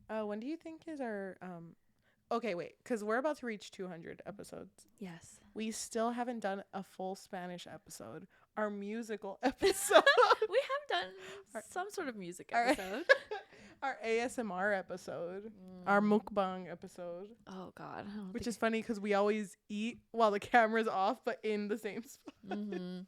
When do you think is our okay, wait, because we're about to reach 200 episodes. Yes. We still haven't done a full Spanish episode. Our musical episode. We have done some sort of music episode. Our ASMR episode. Our mukbang episode. Oh, God. Which is funny because we always eat while the camera's off, but in the same spot. Mm-hmm.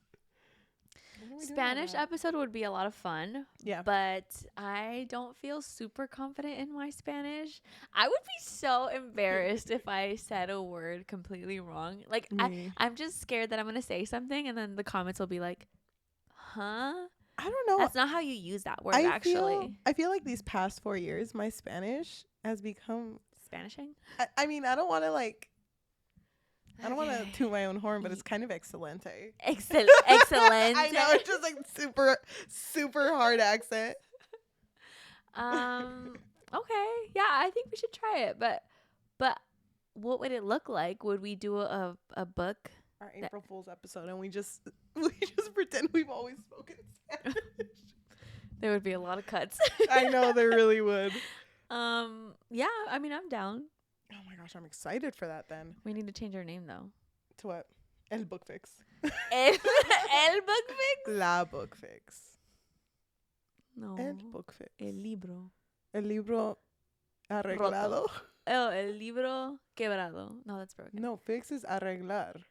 Spanish episode would be a lot of fun. Yeah. But I don't feel super confident in my Spanish. I would be so embarrassed if I said a word completely wrong. Like, I'm just scared that I'm going to say something and then the comments will be like, huh? I don't know. That's not how you use that word, actually. I feel like these past 4 years, my Spanish has become... Spanishing? I mean, I don't want to, like... I don't want to toot my own horn, but it's kind of excelente. Excellent. I know, it's just like super hard accent. Okay. Yeah, I think we should try it. But what would it look like? Would we do a book? Our April Fool's episode, and we just pretend we've always spoken Spanish. There would be a lot of cuts. I know, there really would. Yeah, I mean, I'm down. Oh my gosh, I'm excited for that then. We need to change our name though. To what? El Book Fix. El Book Fix? La Book Fix. No. El Book Fix. El libro. El libro arreglado. Roto. Oh, el libro quebrado. No, that's broken. No, fix is arreglar.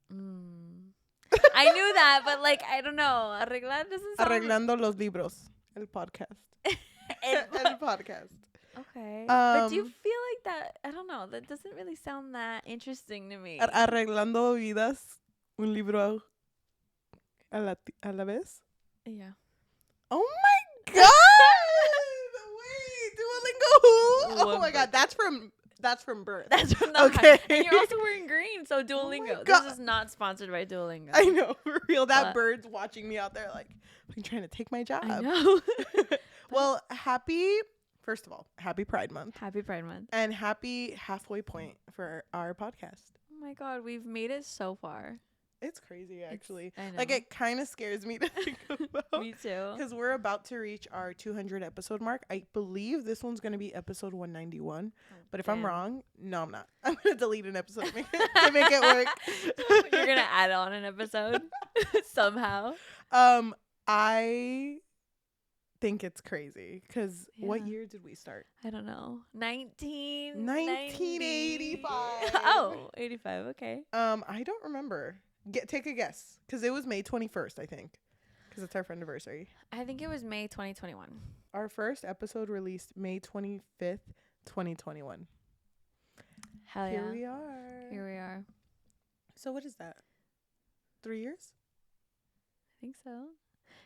I knew that, but like, I don't know. Arreglar doesn't sound... Arreglando los libros. El podcast. El podcast. Okay. But do you feel like that? I don't know. That doesn't really sound that interesting to me. Arreglando vidas. Un libro a la vez. Yeah. Oh my god! Wait, Duolingo. Oh my god, that's from birth. That's from the okay. And you're also wearing green, so Duolingo. Oh this is not sponsored by Duolingo. I know, for real. That bird's watching me out there like, I'm trying to take my job. I know. Well, first of all, happy Pride Month. Happy Pride Month. And happy halfway point for our podcast. Oh my god, we've made it so far. It's crazy, actually. I know. Like, it kind of scares me to think about. Me too. Because we're about to reach our 200 episode mark. I believe this one's going to be episode 191. But if I'm wrong, no, I'm not. I'm going to delete an episode to make it work. You're going to add on an episode somehow. I think it's crazy. Because what year did we start? I don't know. 1985. Oh, 85. Okay. I don't remember. Take a guess, because it was May 21st, I think, because it's our anniversary. I think it was May 2021. Our first episode released May 25th, 2021. Hell yeah. Here we are. So what is that? 3 years? I think so.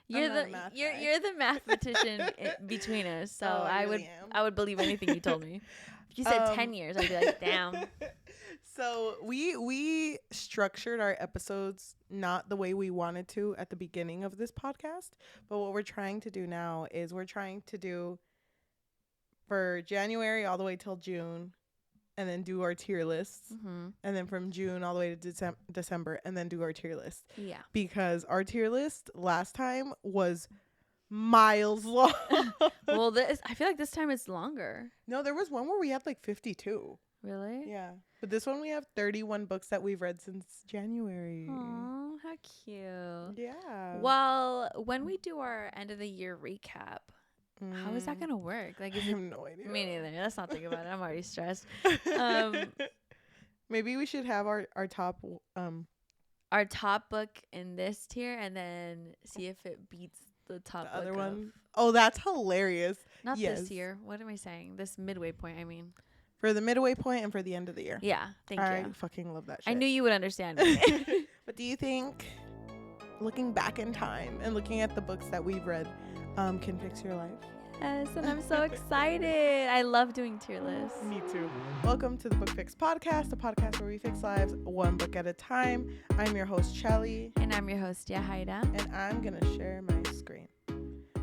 You're the mathematician between us, so I would believe anything you told me. If you said 10 years, I'd be like, damn. So we structured our episodes not the way we wanted to at the beginning of this podcast, but what we're trying to do now is we're trying to do for January all the way till June, and then do our tier lists, and then from June all the way to December, and then do our tier list. Yeah. Because our tier list last time was miles long. Well, I feel like this time it's longer. No, there was one where we had like 52. Really? Yeah. But this one we have 31 books that we've read since January. Oh, how cute. Yeah. Well, when we do our end of the year recap, how is that going to work? Like, I have no idea. Me neither. Let's not think about it. I'm already stressed. Maybe we should have our top our top book in this tier, and then see if it beats the top the other book one. Oh, that's hilarious. Not this year. What am I saying? This midway point, I mean. For the midway point and for the end of the year. Yeah, thank you. I fucking love that shit. I knew you would understand me. But do you think, looking back in time and looking at the books that we've read, can fix your life? Yes, and I'm so excited. I love doing tier lists. Me too. Welcome to the Book Fix Podcast, a podcast where we fix lives one book at a time. I'm your host, Cheli. And I'm your host, Yajaira. And I'm going to share my screen.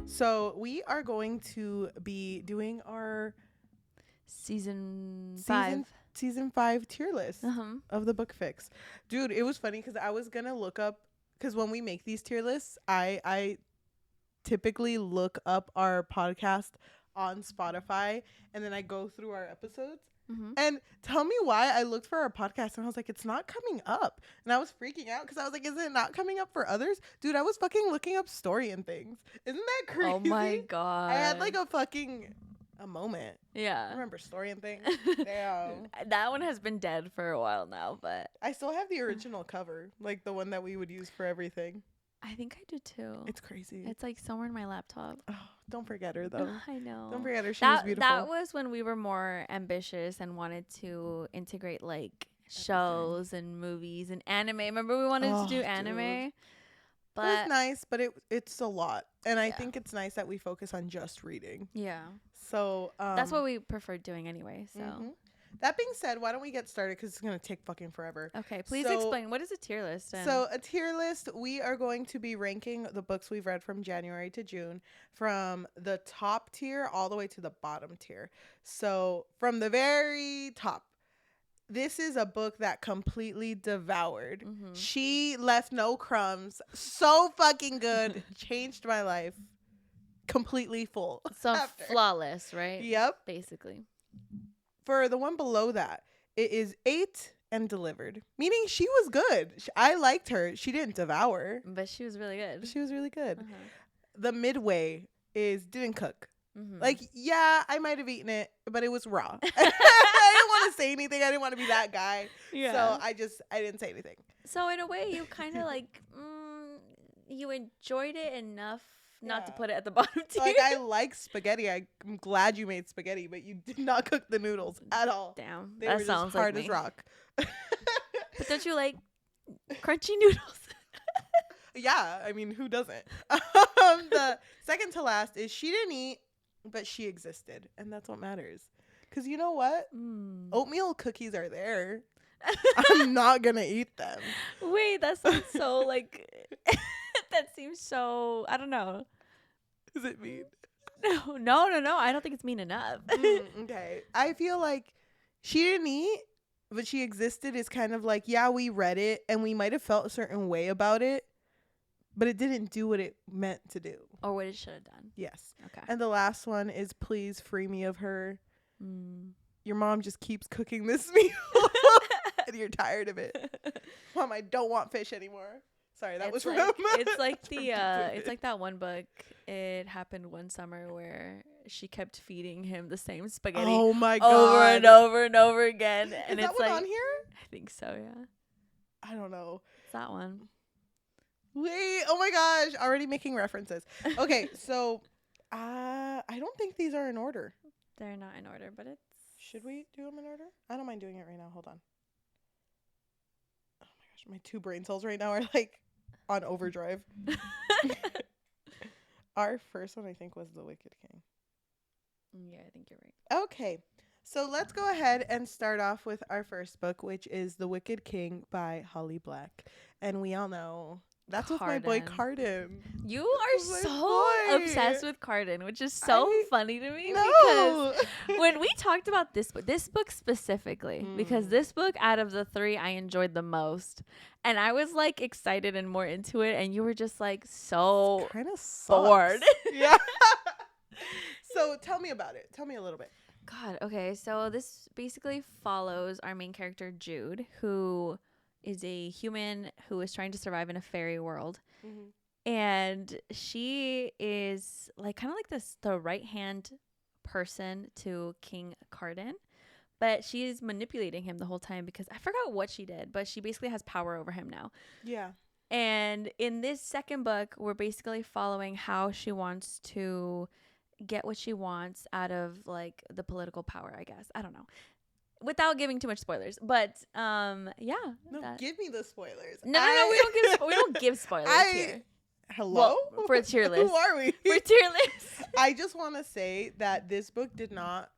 So we are going to be doing our Season 5 tier list of the Book Fix. Dude, it was funny because I was going to look up, because when we make these tier lists, I typically look up our podcast on Spotify, and then I go through our episodes. Mm-hmm. And tell me why I looked for our podcast and I was like, it's not coming up. And I was freaking out because I was like, is it not coming up for others? Dude, I was fucking looking up story and things. Isn't that crazy? Oh my god. I had like a moment. Yeah. Remember story and things? Damn. That one has been dead for a while now, but I still have the original cover, like the one that we would use for everything. I think I do too. It's crazy. It's like somewhere in my laptop. Oh, don't forget her though. I know. Don't forget her. She was beautiful. That was when we were more ambitious and wanted to integrate like shows and movies and anime. Remember we wanted to do anime? Dude. But it was nice, but it's a lot. And I Yeah. think it's nice that we focus on just reading. yeah. So That's what we preferred doing anyway, so. mhm. That being said, why don't we get started because it's going to take fucking forever. Okay, please So- explain. What is a tier list? So a tier list, we are going to be ranking the books we've read from January to June from the top tier all the way to the bottom tier. So from the very top, this is a book that completely devoured. Mhm. She left no crumbs. So fucking good. Changed my life. Completely full. So after. flawless, right? Yep. Basically. For the one below that, it is 8 and delivered, meaning she was good. I liked her. She didn't devour. But she was really good. She was really good. Uh-huh. The midway is didn't cook. Mhm. Like, yeah, I might have eaten it, but it was raw. I didn't want to say anything. I didn't want to be that guy. So I didn't say anything. So in a way, you kind of like you enjoyed it enough not to Yeah. put it at the bottom tier. Like, I like spaghetti. I'm glad you made spaghetti, but you did not cook the noodles at all. Damn, They that were just sounds hard like as me. rock. But don't you like crunchy noodles? Yeah, I mean, who doesn't? The second to last is she didn't eat, but she existed, and that's what matters. Because you know what? Oatmeal cookies are there. I'm not gonna eat them. Wait, that sounds so like. That seems so. I don't know. Is it mean? No. I don't think it's mean enough. Okay. I feel like she didn't eat, but she existed is kind of like, yeah, we read it and we might have felt a certain way about it, but it didn't do what it meant to do. Or what it should have done. Yes. Okay. And the last one is please free me of her. Your mom just keeps cooking this meal and you're tired of it. Mom, I don't want fish anymore. Sorry, that was like, from it's like the it's like that one book. It happened one summer where she kept feeding him the same spaghetti oh my god, over and over and over again. And is that it's one like on here? I think so, yeah. I don't know. It's that one. Wait, oh my gosh, already making references. Okay, so I don't think these are in order. They're not in order, but it's Should we do them in order? I don't mind doing it right now. Hold on. Oh my gosh, my 2 brain cells right now are like on overdrive. Our first one, I think, was The Wicked King. Yeah, I think you're right. Okay, so let's go ahead and start off with our first book, which is The Wicked King by Holly Black. And we all know that's with my boy Carden. You are My so boy. obsessed with Carden, which is so funny to me because No. when we talked about this book specifically, because Mm. this book out of the 3 I enjoyed the most, and I was like excited and more into it, and you were just like so Kind of bored. Yeah. So tell me about it. Tell me a little bit. God, okay, so this basically follows our main character Jude, who is a human who is trying to survive in a fairy world. And she is like kind of like the right hand person to King Carden, but she's manipulating him the whole time because I forgot what she did, but she basically has power over him now. Yeah. And in this second book, we're basically following how she wants to get what she wants out of like the political power, I guess. I don't know. Without giving too much spoilers, but yeah. No, give me the spoilers. No, we don't give spoilers here. Hello? Well, for a tier list. Who are we? For tier list. I just want to say that this book did not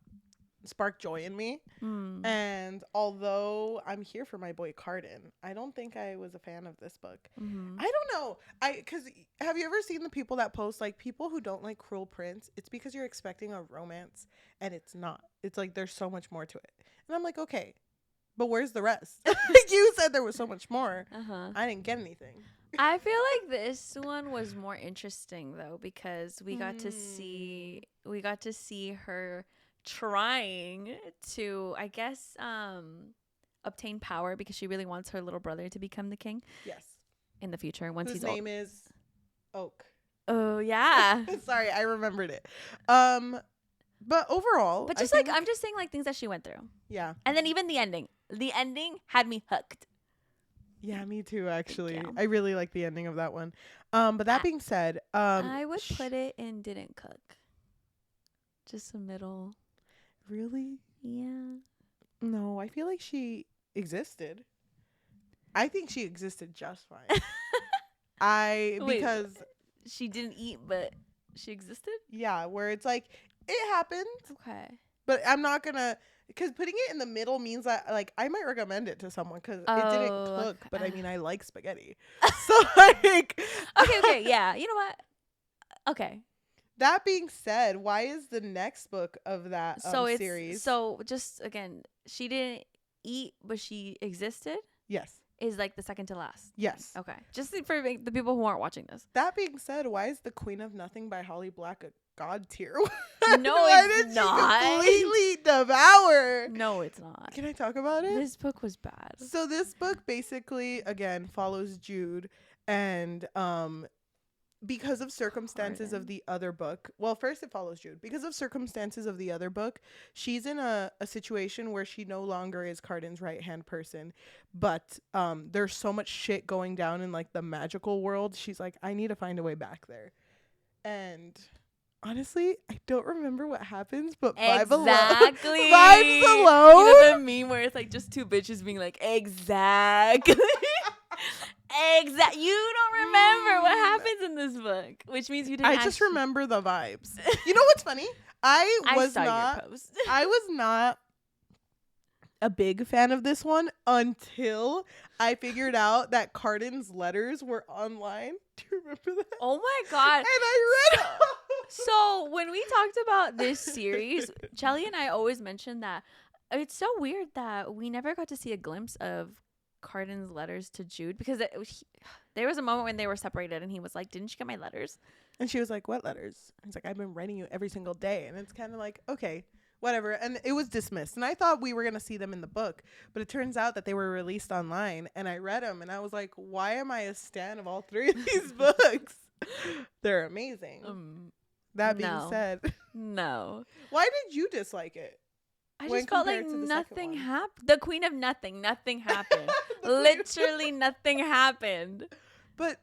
spark joy in me. And although I'm here for my boy Carden, I don't think I was a fan of this book. I don't know. Because have you ever seen the people that post like people who don't like Cruel Prince? It's because you're expecting a romance and it's not. It's like there's so much more to it. And I'm like, okay, but where's the rest? Like you said there was so much more. I didn't get anything. I feel like this one was more interesting though because we got to see her trying to, I guess, obtain power because she really wants her little brother to become the king Yes. in the future once Whose he's old. name is Oak. Oh yeah. Sorry, I remembered it. But overall, But I just like think, I'm just saying like things that she went through. yeah. And then even the ending. The ending had me hooked. Yeah, me too, actually. you. I really like the ending of that one. But that being said, I would put it in didn't cook. Just a middle. really? Yeah. No, I feel like she existed. I think she existed just fine. Wait, because she didn't eat, but she existed? yeah, where it's like it happened, Okay. but I'm not gonna, because putting it in the middle means that like I might recommend it to someone because it didn't cook, but I mean I like spaghetti, so like okay, yeah. You know what? Okay. That being said, why is the next book of that series? So just again, she didn't eat, but she existed. Yes. Is like the second to last. Yes. Okay. Just for the people who aren't watching this. That being said, why is The Queen of Nothing by Holly Black a god tier? No, why it's did not. She completely devour? No, it's not. Can I talk about it? This book was bad. So this book basically again follows Jude and because of circumstances of the other book. Well, first it follows Jude. Because of circumstances of the other book, she's in a situation where she no longer is Cardin's right-hand person. But there's so much shit going down in like the magical world. She's like, I need to find a way back there. And honestly, I don't remember what happens, but vibes alone. Vibes alone. You know the meme where it's like just two bitches being like, exactly. Exactly. You don't remember what happens in this book, which means you didn't. I just remember the vibes. You know what's funny? I was not a big fan of this one until I figured out that Cardin's letters were online. Do you remember that? Oh my god! And I read. So when we talked about this series, Cheli and I always mentioned that it's so weird that we never got to see a glimpse of Cardin's letters to Jude because there was a moment when they were separated and he was like, didn't you get my letters? And she was like, what letters? He's like, I've been writing you every single day. And it's kind of like, okay, whatever. And it was dismissed. And I thought we were going to see them in the book, but it turns out that they were released online and I read them and I was like, why am I a stan of all three of these books? They're amazing. That being said. No. Why did you dislike it? I just felt like nothing happened. The Queen of Nothing. Nothing happened. Literally nothing happened.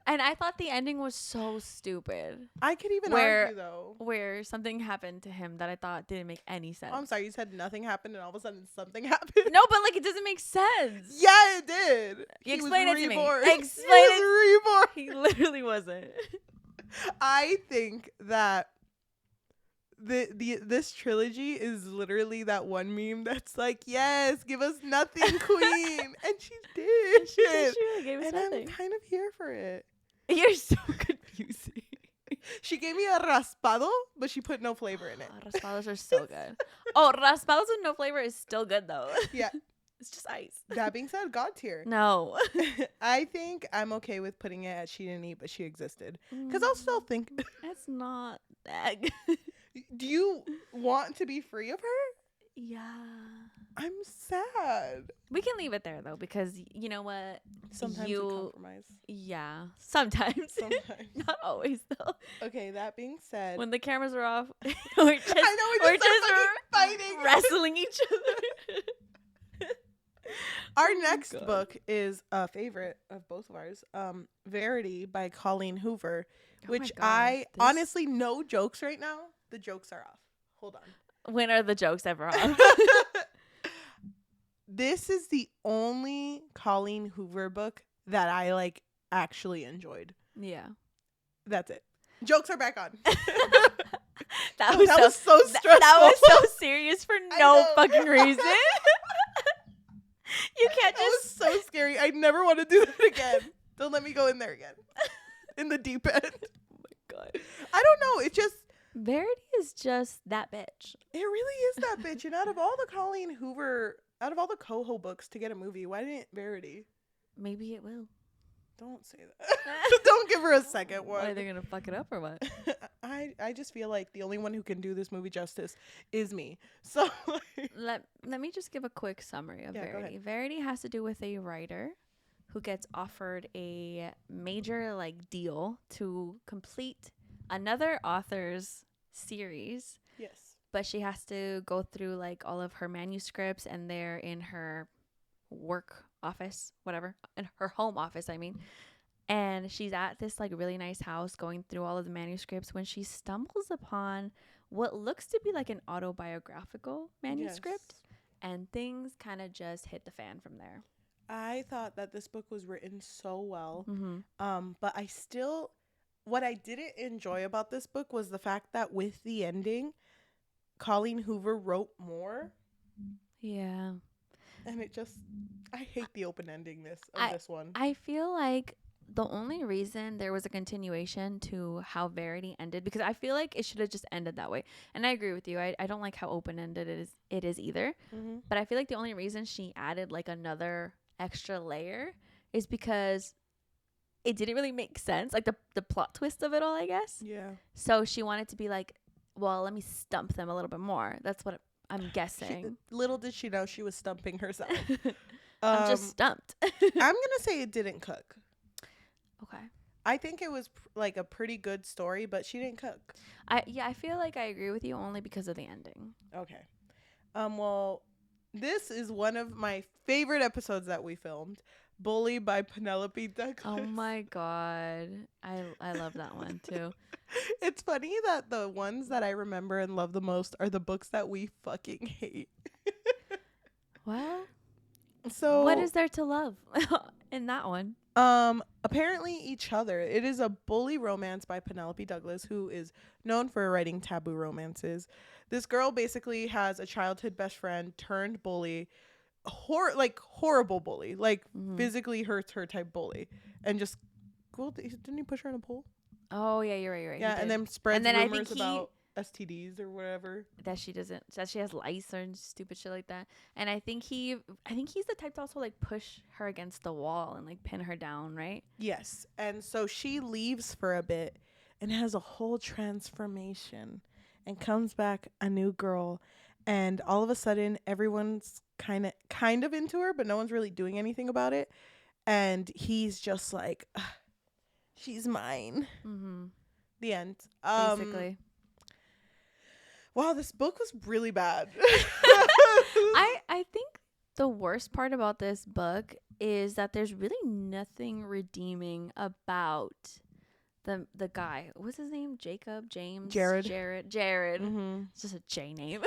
And I thought the ending was so stupid. I could even argue, though. Where something happened to him that I thought didn't make any sense. Oh, I'm sorry. You said nothing happened and all of a sudden something happened? No, but like it doesn't make sense. Yeah, it did. Explain it to me. Explain it. Reborn. He literally wasn't. I think that this trilogy is literally that one meme that's like, yes, give us nothing, queen. And she did. She really gave us and nothing. I'm kind of here for it. You're so confusing. She gave me a raspado, but she put no flavor in it. Raspados are so good. Oh, raspados with no flavor is still good though. Yeah. It's just ice. That being said, God tier. No. I think I'm okay with putting it at she didn't eat, but she existed. Because I'll still think. It's not that good. Do you want to be free of her? Yeah. I'm sad. We can leave it there though, because you know what? Sometimes you compromise. Yeah. Sometimes. Not always though. Okay, that being said. When the cameras are off, we're just fighting. Wrestling each other. Our next book is a favorite of both of ours, Verity by Colleen Hoover, which honestly, no jokes right now. The jokes are off. Hold on. When are the jokes ever off? This is the only Colleen Hoover book that I like actually enjoyed. Yeah. That's it. Jokes are back on. That was so stressful. That was so serious for no fucking reason. You can't just. That was so scary. I never want to do that again. Don't let me go in there again. In the deep end. Oh my god. I don't know. It's just. Verity is just that bitch. It really is that bitch. And out of all the Colleen Hoover, out of all the Coho books to get a movie, why didn't Verity? Maybe it will. don't say that. Don't give her a second one. Why, are they gonna fuck it up or what? I just feel like the only one who can do this movie justice is me. So let me just give a quick summary of Verity. Verity has to do with a writer who gets offered a major like deal to complete another author's series. Yes. But she has to go through like all of her manuscripts, and they're in her work office, whatever, in her home office, I mean. And she's at this like really nice house going through all of the manuscripts when she stumbles upon what looks to be like an autobiographical manuscript. Yes. And things kind of just hit the fan from there. I thought that this book was written so well. But what I didn't enjoy about this book was the fact that with the ending, Colleen Hoover wrote more. Yeah. And I hate the open endingness of this one. I feel like the only reason there was a continuation to how Verity ended, because I feel like it should have just ended that way. And I agree with you. I don't like how open-ended it is either. Mm-hmm. But I feel like the only reason she added like another extra layer is because it didn't really make sense. Like the plot twist of it all, I guess. Yeah. So she wanted to be like, well, let me stump them a little bit more. That's what I'm guessing. Little did she know she was stumping herself. I'm just stumped. I'm going to say it didn't cook. Okay. I think it was like a pretty good story, but she didn't cook. I feel like I agree with you only because of the ending. Okay. Well, this is one of my favorite episodes that we filmed. Bully by Penelope Douglas. Oh my God. I love that one too. It's funny that the ones that I remember and love the most are the books that we fucking hate. Well, so what is there to love in that one? Apparently each other. It is a bully romance by Penelope Douglas, who is known for writing taboo romances. This girl basically has a childhood best friend turned bully. Horrible bully, like physically hurts her type bully, and just didn't he push her in a pool? Oh yeah, you're right. Yeah, and then spreads rumors about STDs or whatever, that she has lice or stupid shit like that. And I think he's the type to also like push her against the wall and like pin her down, right? Yes. And so she leaves for a bit and has a whole transformation and comes back a new girl, and all of a sudden everyone's kind of into her, but no one's really doing anything about it. And he's just like, she's mine. The end. Basically. Wow, this book was really bad. I think the worst part about this book is that there's really nothing redeeming about the guy. What's his name? Jacob? James? Jared. It's just a J name.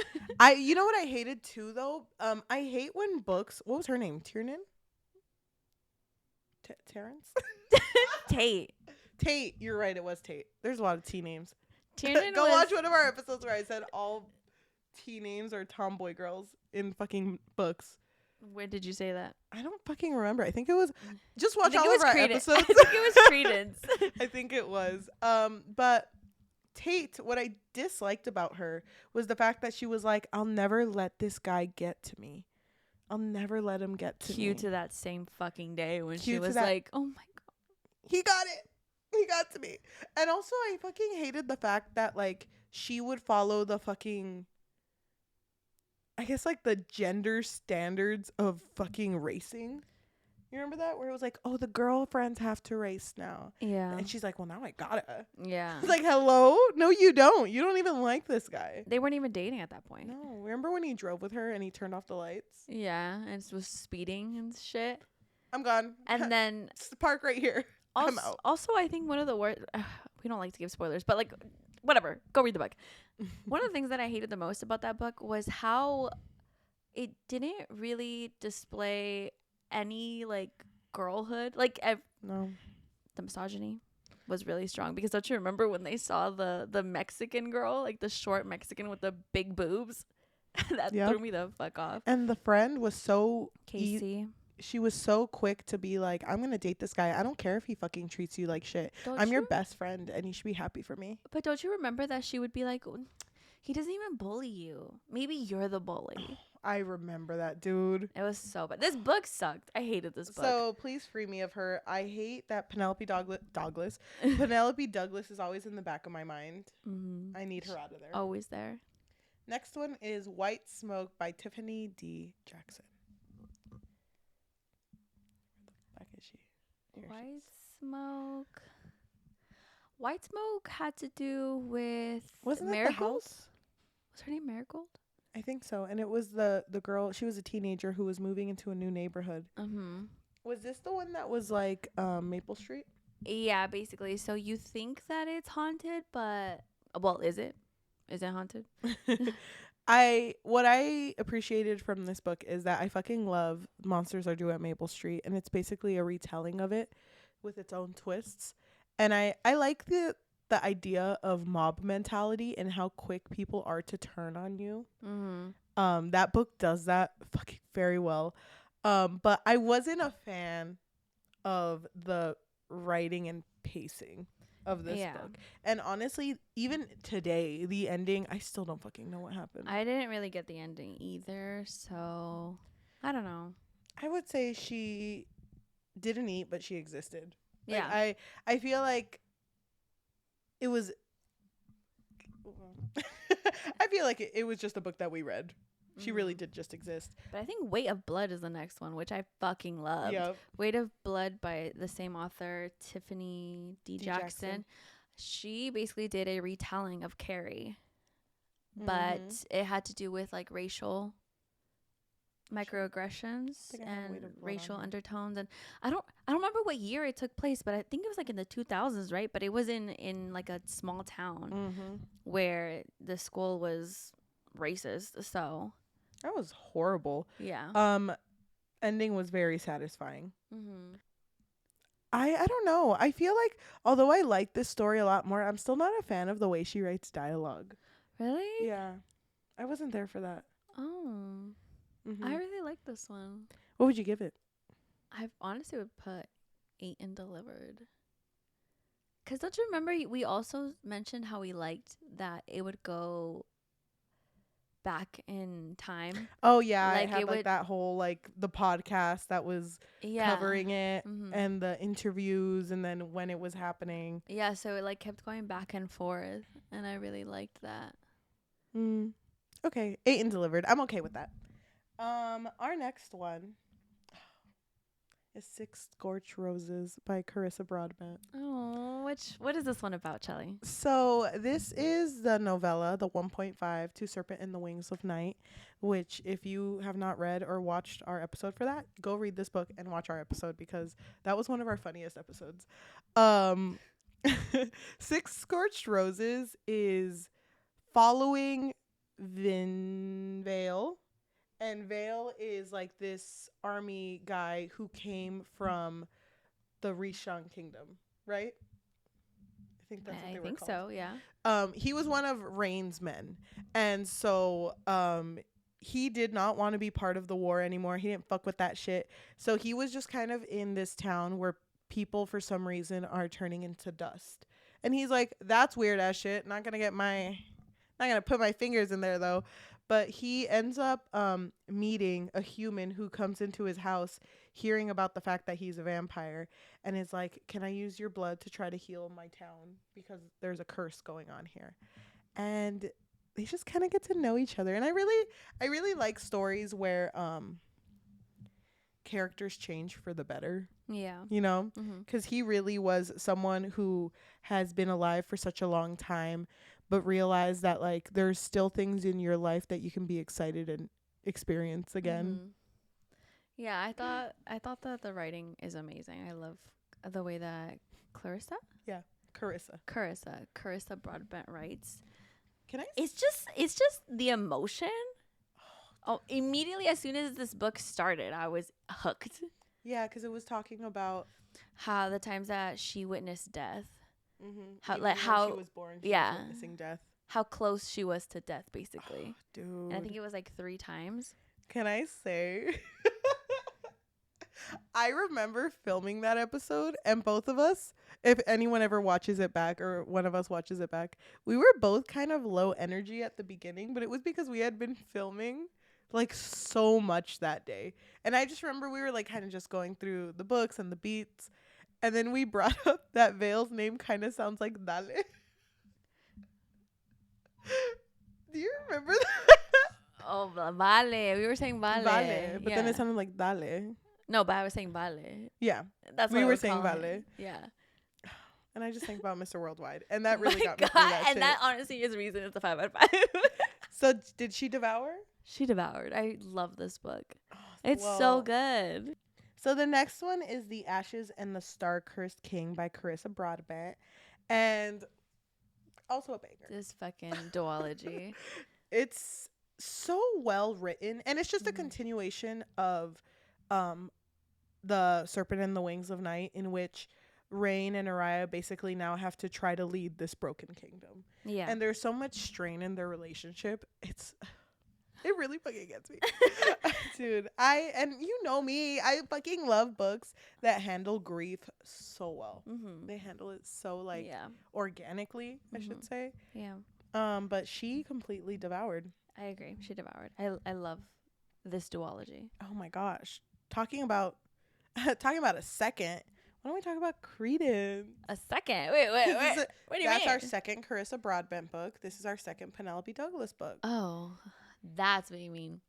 You know what I hated too though? I hate when books, what was her name? Tiernan? Terrence? Tate, you're right, it was Tate. There's a lot of T names. Go watch one of our episodes where I said all T names are tomboy girls in fucking books. Where did you say that? I don't fucking remember. I think it was just watch all of our episodes. I think it was Credence. I think it was. But Tate, what I disliked about her was the fact that she was like, I'll never let this guy get to me. I'll never let him get to me. Cue to that same fucking day when she was like, oh my God. He got it. He got to me. And also I fucking hated the fact that like she would follow the fucking, I guess like the gender standards of fucking racing. You remember that? Where it was like, oh, the girlfriends have to race now. Yeah. And she's like, well, now I gotta. Yeah. It's like, hello? No, you don't. You don't even like this guy. They weren't even dating at that point. No. Remember when he drove with her and he turned off the lights? Yeah. And was speeding and shit. I'm gone. And then. Park right here. I'm out. Also, I think one of the worst. We don't like to give spoilers, but like, whatever. Go read the book. One of the things that I hated the most about that book was how it didn't really display any like girlhood. Like, no. The misogyny was really strong, because don't you remember when they saw the Mexican girl, like the short Mexican with the big boobs? That threw me the fuck off. And the friend was so Casey. She was so quick to be like, I'm gonna date this guy. I don't care if he fucking treats you like shit. I'm your best friend and you should be happy for me. But don't you remember that she would be like, he doesn't even bully you. Maybe you're the bully. I remember that, dude. It was so bad. This book sucked. I hated this book. So please free me of her. I hate that Penelope Douglas is always in the back of my mind. Mm-hmm. I need her out of there. Always there. Next one is White Smoke by Tiffany D. Jackson. Where the fuck is she? Here White Smoke. White Smoke had to do with Wasn't Marigold? that the house? Was her name Marigold? I think so. And it was the girl, she was a teenager who was moving into a new neighborhood. Mm-hmm. Was this the one that was like Maple Street? Yeah, basically. So you think that it's haunted, but well, is it? Is it haunted? What I appreciated from this book is that I fucking love Monsters Are Due at Maple Street, and it's basically a retelling of it with its own twists. And I like the idea of mob mentality and how quick people are to turn on you. Mm-hmm. That book does that fucking very well. But I wasn't a fan of the writing and pacing of this book. And honestly, even today, the ending, I still don't fucking know what happened. I didn't really get the ending either, so I don't know. I would say she didn't eat, but she existed. Yeah. Like, I feel like it was I feel like it was just a book that we read. She really did just exist. But I think Weight of Blood is the next one, which I fucking loved. Yep. Weight of Blood by the same author, Tiffany D. Jackson. She basically did a retelling of Carrie, but it had to do with like racial microaggressions and racial undertones. And I don't remember what year it took place, but I think it was like in the 2000s, right? But it was in like a small town where the school was racist. So that was horrible. Yeah. Ending was very satisfying. Mm-hmm. I don't know. I feel like although I like this story a lot more, I'm still not a fan of the way she writes dialogue. Really? Yeah. I wasn't there for that. Oh. Mm-hmm. I really like this one. What would you give it? I honestly would put 8 and Delivered. Because don't you remember we also mentioned how we liked that it would go back in time? Oh, yeah. Like, I had like that whole like the podcast that was covering it and the interviews and then when it was happening. Yeah, so it like kept going back and forth and I really liked that. Okay, 8 and Delivered. I'm okay with that. Our next one is Six Scorched Roses by Carissa Broadbent. Oh, what is this one about, Cheli? So this is the novella, the 1.5 To Serpent in the Wings of Night, which if you have not read or watched our episode for that, go read this book and watch our episode because that was one of our funniest episodes. Six Scorched Roses is following Vale. And Vale is like this army guy who came from the Rishon Kingdom, right? I think that's what they were called. So, yeah. He was one of Rain's men. And so he did not want to be part of the war anymore. He didn't fuck with that shit. So he was just kind of in this town where people for some reason are turning into dust. And he's like, that's weird ass shit. Not gonna put my fingers in there though. But he ends up meeting a human who comes into his house, hearing about the fact that he's a vampire, and is like, can I use your blood to try to heal my town? Because there's a curse going on here. And they just kind of get to know each other. And I really like stories where characters change for the better. Yeah. You know? Because he really was someone who has been alive for such a long time, but realize that like there's still things in your life that you can be excited and experience again. Yeah, I thought that the writing is amazing. I love the way that Carissa Broadbent writes. It's just the emotion. Oh, immediately as soon as this book started, I was hooked. Yeah, because it was talking about how the times that she witnessed death. How she was born, she was witnessing death. How close she was to death, basically. Oh, dude. And I think it was like 3 times. Can I say? I remember filming that episode, and both of us, if anyone ever watches it back or one of us watches it back, we were both kind of low energy at the beginning, but it was because we had been filming like so much that day. And I just remember we were like kind of just going through the books and the beats, and then we brought up that Vale's name kind of sounds like Dale. Do you remember that? Oh, vale. We were saying vale. Vale, but then Yeah. it sounded like Dale. No, but I was saying vale. Yeah, That's we what I were was saying calling Vale. it. Yeah. And I just think about Mr. Worldwide, and that Oh really my got me God. through that And shit. that honestly is the reason it's a 5 out of 5. So did she devour? She devoured. I love this book. Oh, It's so good. So the next one is The Ashes and the Star-Cursed King by Carissa Broadbent, and also a banger. This fucking duology. It's so well written, and it's just a continuation of The Serpent and the Wings of Night, in which Rain and Araya basically now have to try to lead this broken kingdom. Yeah. And there's so much strain in their relationship. It really fucking gets me. Dude, and you know me, I fucking love books that handle grief so well. Mm-hmm. They handle it so like Yeah. organically, I should say. Yeah. But she completely devoured. I agree. She devoured. I love this duology. Oh my gosh. Talking about a second. Why don't we talk about Credence? A second. Wait. What do you mean? That's our second Carissa Broadbent book. This is our second Penelope Douglas book. Oh, that's what you mean.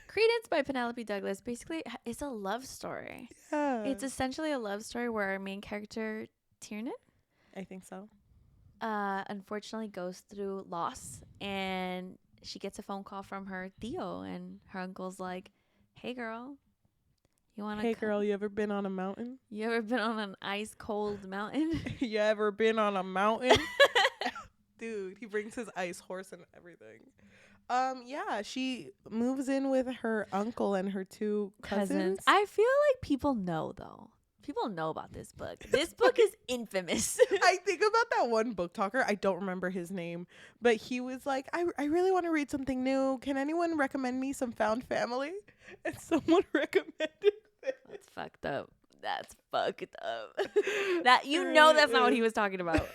Credence by Penelope Douglas basically is a love story. Yeah. It's essentially a love story where our main character, Tiernan, I think so. unfortunately goes through loss, and she gets a phone call from her Theo, and her uncle's like, "Hey girl, you want to Hey girl, you ever been on a mountain? You ever been on an ice cold mountain?" You ever been on a mountain? Dude, he brings his ice horse and everything. Yeah, she moves in with her uncle and her two cousins. I feel like people know though. People know about this book. This book is infamous. I think about that one book talker. I don't remember his name, but he was like, I really want to read something new. Can anyone recommend me some found family? And someone recommended it. That's fucked up. That's fucked up. That that's not what he was talking about.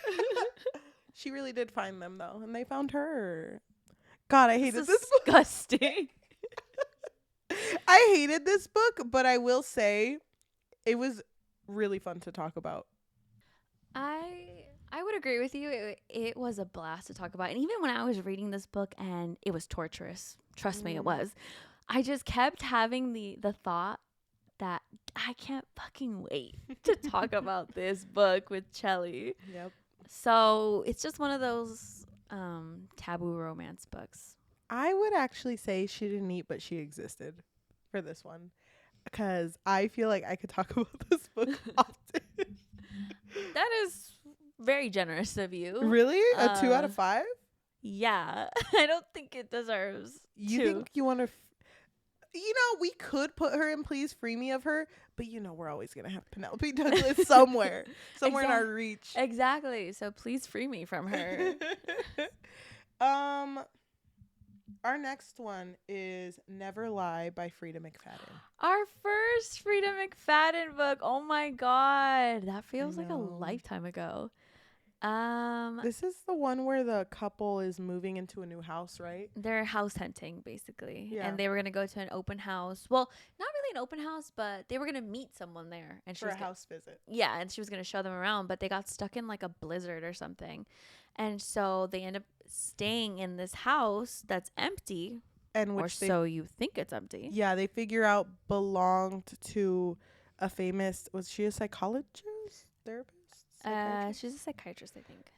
She really did find them though, and they found her. God, I hated this book. Disgusting. I hated this book, but I will say it was really fun to talk about. I would agree with you. It was a blast to talk about. And even when I was reading this book and it was torturous, trust me, it was. I just kept having the thought that I can't fucking wait to talk about this book with Cheli. Yep. So it's just one of those taboo romance books. I would actually say she didn't eat, but she existed for this one, because I feel like I could talk about this book often. That is very generous of you. Really? A 2 out of 5? Yeah. I don't think it deserves You 2. think you want to... we could put her in Please Free Me of Her, but we're always going to have Penelope Douglas somewhere in our reach. Exactly. So please free me from her. Our next one is Never Lie by Frida McFadden. Our first Frida McFadden book. Oh my God. That feels like a lifetime ago. This is the one where the couple is moving into a new house, right? They're house hunting, basically. Yeah. And they were going to go to an open house. Well, not really an open house, but they were going to meet someone there. And For a house visit. Yeah, and she was going to show them around, but they got stuck in like a blizzard or something. And so they end up staying in this house that's empty. And which so you think it's empty. Yeah, they figure out belonged to a famous... Was she a psychologist? Therapist? She's a psychiatrist, I think.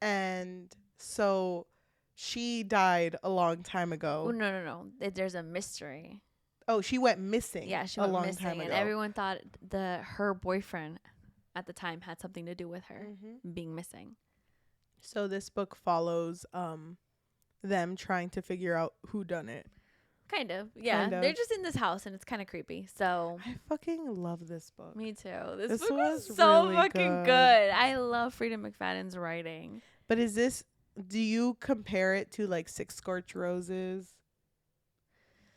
And so she died a long time ago. Oh, no. There's a mystery. Oh, she went missing. Yeah, she went went missing, missing, and everyone thought her boyfriend at the time had something to do with her being missing. So this book follows them trying to figure out who done it. Kind of. Yeah. They're just in this house and it's kind of creepy. So I fucking love this book. Me too. This book was so really fucking good. I love Frida McFadden's writing. But do you compare it to like Six Scorched Roses?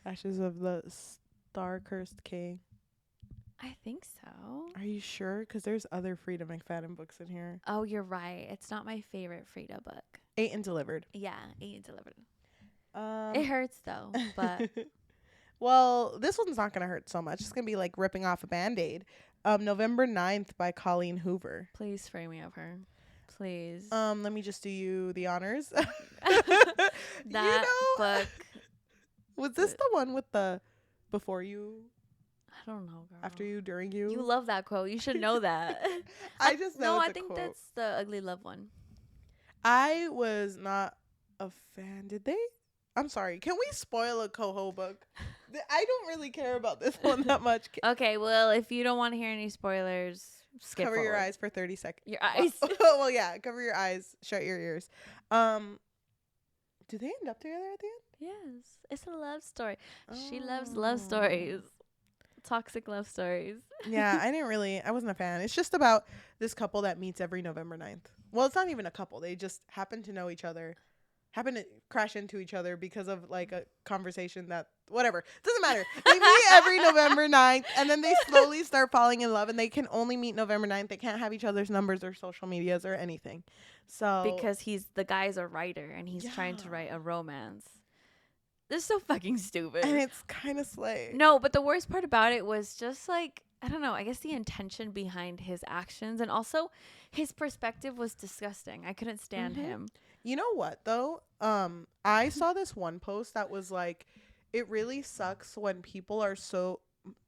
Ashes of the Star-Cursed King? I think so. Are you sure? Because there's other Frida McFadden books in here. Oh, you're right. It's not my favorite Frida book. 8 and Delivered. Yeah, 8 and Delivered. It hurts though, but well, this one's not gonna hurt so much. It's gonna be like ripping off a Band-Aid. November 9th by Colleen Hoover. please frame me of her. Please. Let me just do you the honors. That book. Was this the one with the before you, I don't know, girl. after you, during you? You love that quote. You should know that. I just know no, it's I a think quote. that's the Ugly Love one. I was not a fan. Did they? I'm sorry. Can we spoil a Coho book? I don't really care about this one that much. Okay, well, if you don't want to hear any spoilers, skip Cover your forward. eyes for 30 seconds. Your eyes. Well, yeah. Cover your eyes. Shut your ears. Do they end up together at the end? Yes, it's a love story. She loves love stories. Toxic love stories. Yeah, I wasn't a fan. It's just about this couple that meets every November 9th. Well, it's not even a couple. They just happen to know each other, happen to crash into each other because of like a conversation that, whatever. Doesn't matter. They meet every November 9th and then they slowly start falling in love and they can only meet November 9th. They can't have each other's numbers or social medias or anything. So Because the guy's a writer and he's trying to write a romance. This is so fucking stupid. And it's kind of slay. No, but the worst part about it was just like, I don't know, I guess the intention behind his actions and also his perspective was disgusting. I couldn't stand him. You know what though? I saw this one post that was like, it really sucks when people are so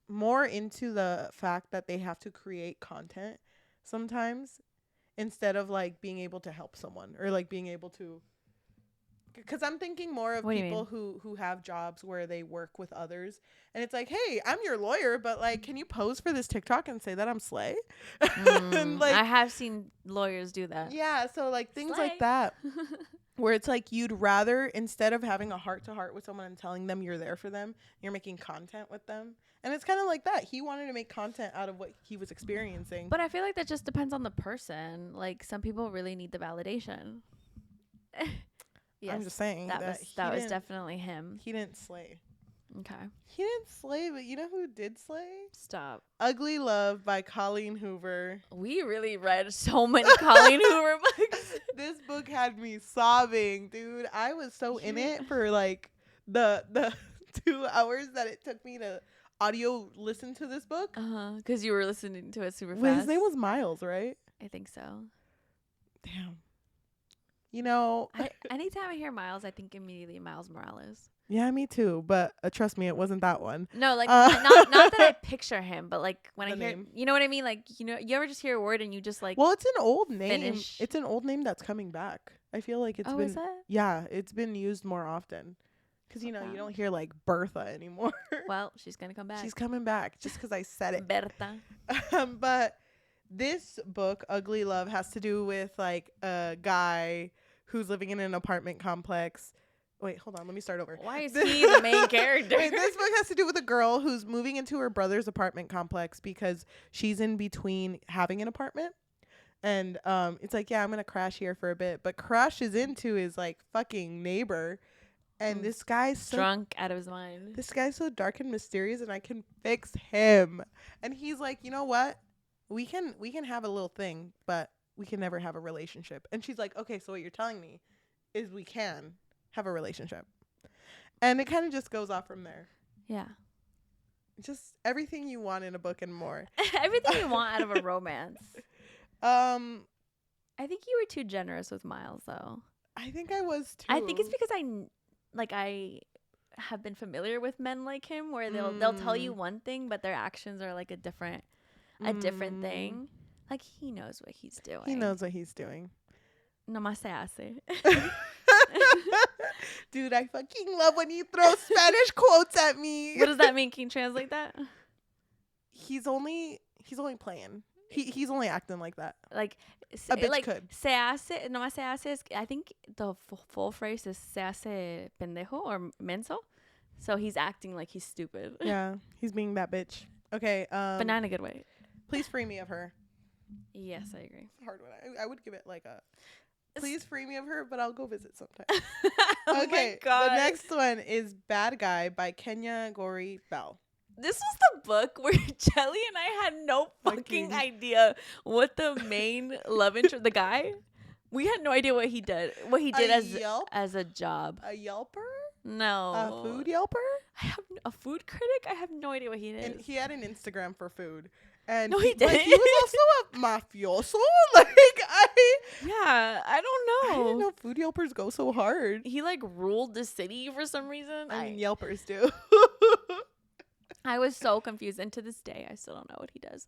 more into the fact that they have to create content sometimes instead of like being able to help someone or like being able to. Because I'm thinking more of people who have jobs where they work with others. And it's like, hey, I'm your lawyer, but like, can you pose for this TikTok and say that I'm slay? And like, I have seen lawyers do that. Yeah. So like things Slay. like that where it's like you'd rather, instead of having a heart to heart with someone and telling them you're there for them, you're making content with them. And it's kind of like that. He wanted to make content out of what he was experiencing. But I feel like that just depends on the person. Like some people really need the validation. Yes, I'm just saying that was definitely him. He didn't slay. Okay. He didn't slay, but you know who did slay? Stop. Ugly Love by Colleen Hoover. We really read so many Colleen Hoover books. This book had me sobbing, dude. I was so in it for like the 2 hours that it took me to audio listen to this book. Because you were listening to it super fast. Wait, his name was Miles, right? I think so. Damn. You know, anytime I hear Miles, I think immediately Miles Morales. Yeah, me too. But trust me, it wasn't that one. No, like not that I picture him, but like when I hear, name. you know what I mean? Like, you know, you ever just hear a word and you just like. Well, it's an old name. Finish. It's an old name that's coming back. I feel like it's been. Is that? Yeah, it's been used more often. Because, you know, you don't hear like Bertha anymore. Well, she's going to come back. She's coming back just because I said it. Berta. But this book, Ugly Love, has to do with like a guy who's living in an apartment complex. Wait, hold on. Let me start over. Why is he the main character? Wait, this book has to do with a girl who's moving into her brother's apartment complex because she's in between having an apartment. And it's like, yeah, I'm going to crash here for a bit. But crashes into his like fucking neighbor. And this guy's so drunk out of his mind. This guy's so dark and mysterious and I can fix him. And he's like, you know what? We can have a little thing, but we can never have a relationship. And she's like, okay, so what you're telling me is we can have a relationship. And it kind of just goes off from there. Yeah. Just everything you want in a book and more. Everything you want out of a romance. I think you were too generous with Miles, though. I think I was too. I think it's because I have been familiar with men like him where they'll tell you one thing, but their actions are like a different thing. Like, he knows what he's doing. He knows what he's doing. No más se hace. Dude, I fucking love when you throw Spanish quotes at me. What does that mean? Can you translate that? He's only playing. He's only acting like that. Like a bitch like could. Se hace, no más se hace is, I think the full phrase is se hace pendejo or menso. So he's acting like he's stupid. Yeah, he's being that bitch. Okay. But not in a good way. Please free me of her. Yes, I agree. It's a hard one. I would give it like a please free me of her, but I'll go visit sometime. Oh Okay. my God. The next one is Bad Guy by Kenya Gori Bell. This was the book where Cheli and I had no fucking idea what the main love interest, the guy, we had no idea what he did Yelp? as a job. A Yelper? No. A food yelper? I have a food critic? I have no idea what he is. And he had an Instagram for food. And no, he didn't. But he was also a mafioso. Like, yeah, I don't know. I didn't know food yelpers go so hard. He like ruled the city for some reason. I mean, yelpers do. I was so confused, and to this day, I still don't know what he does.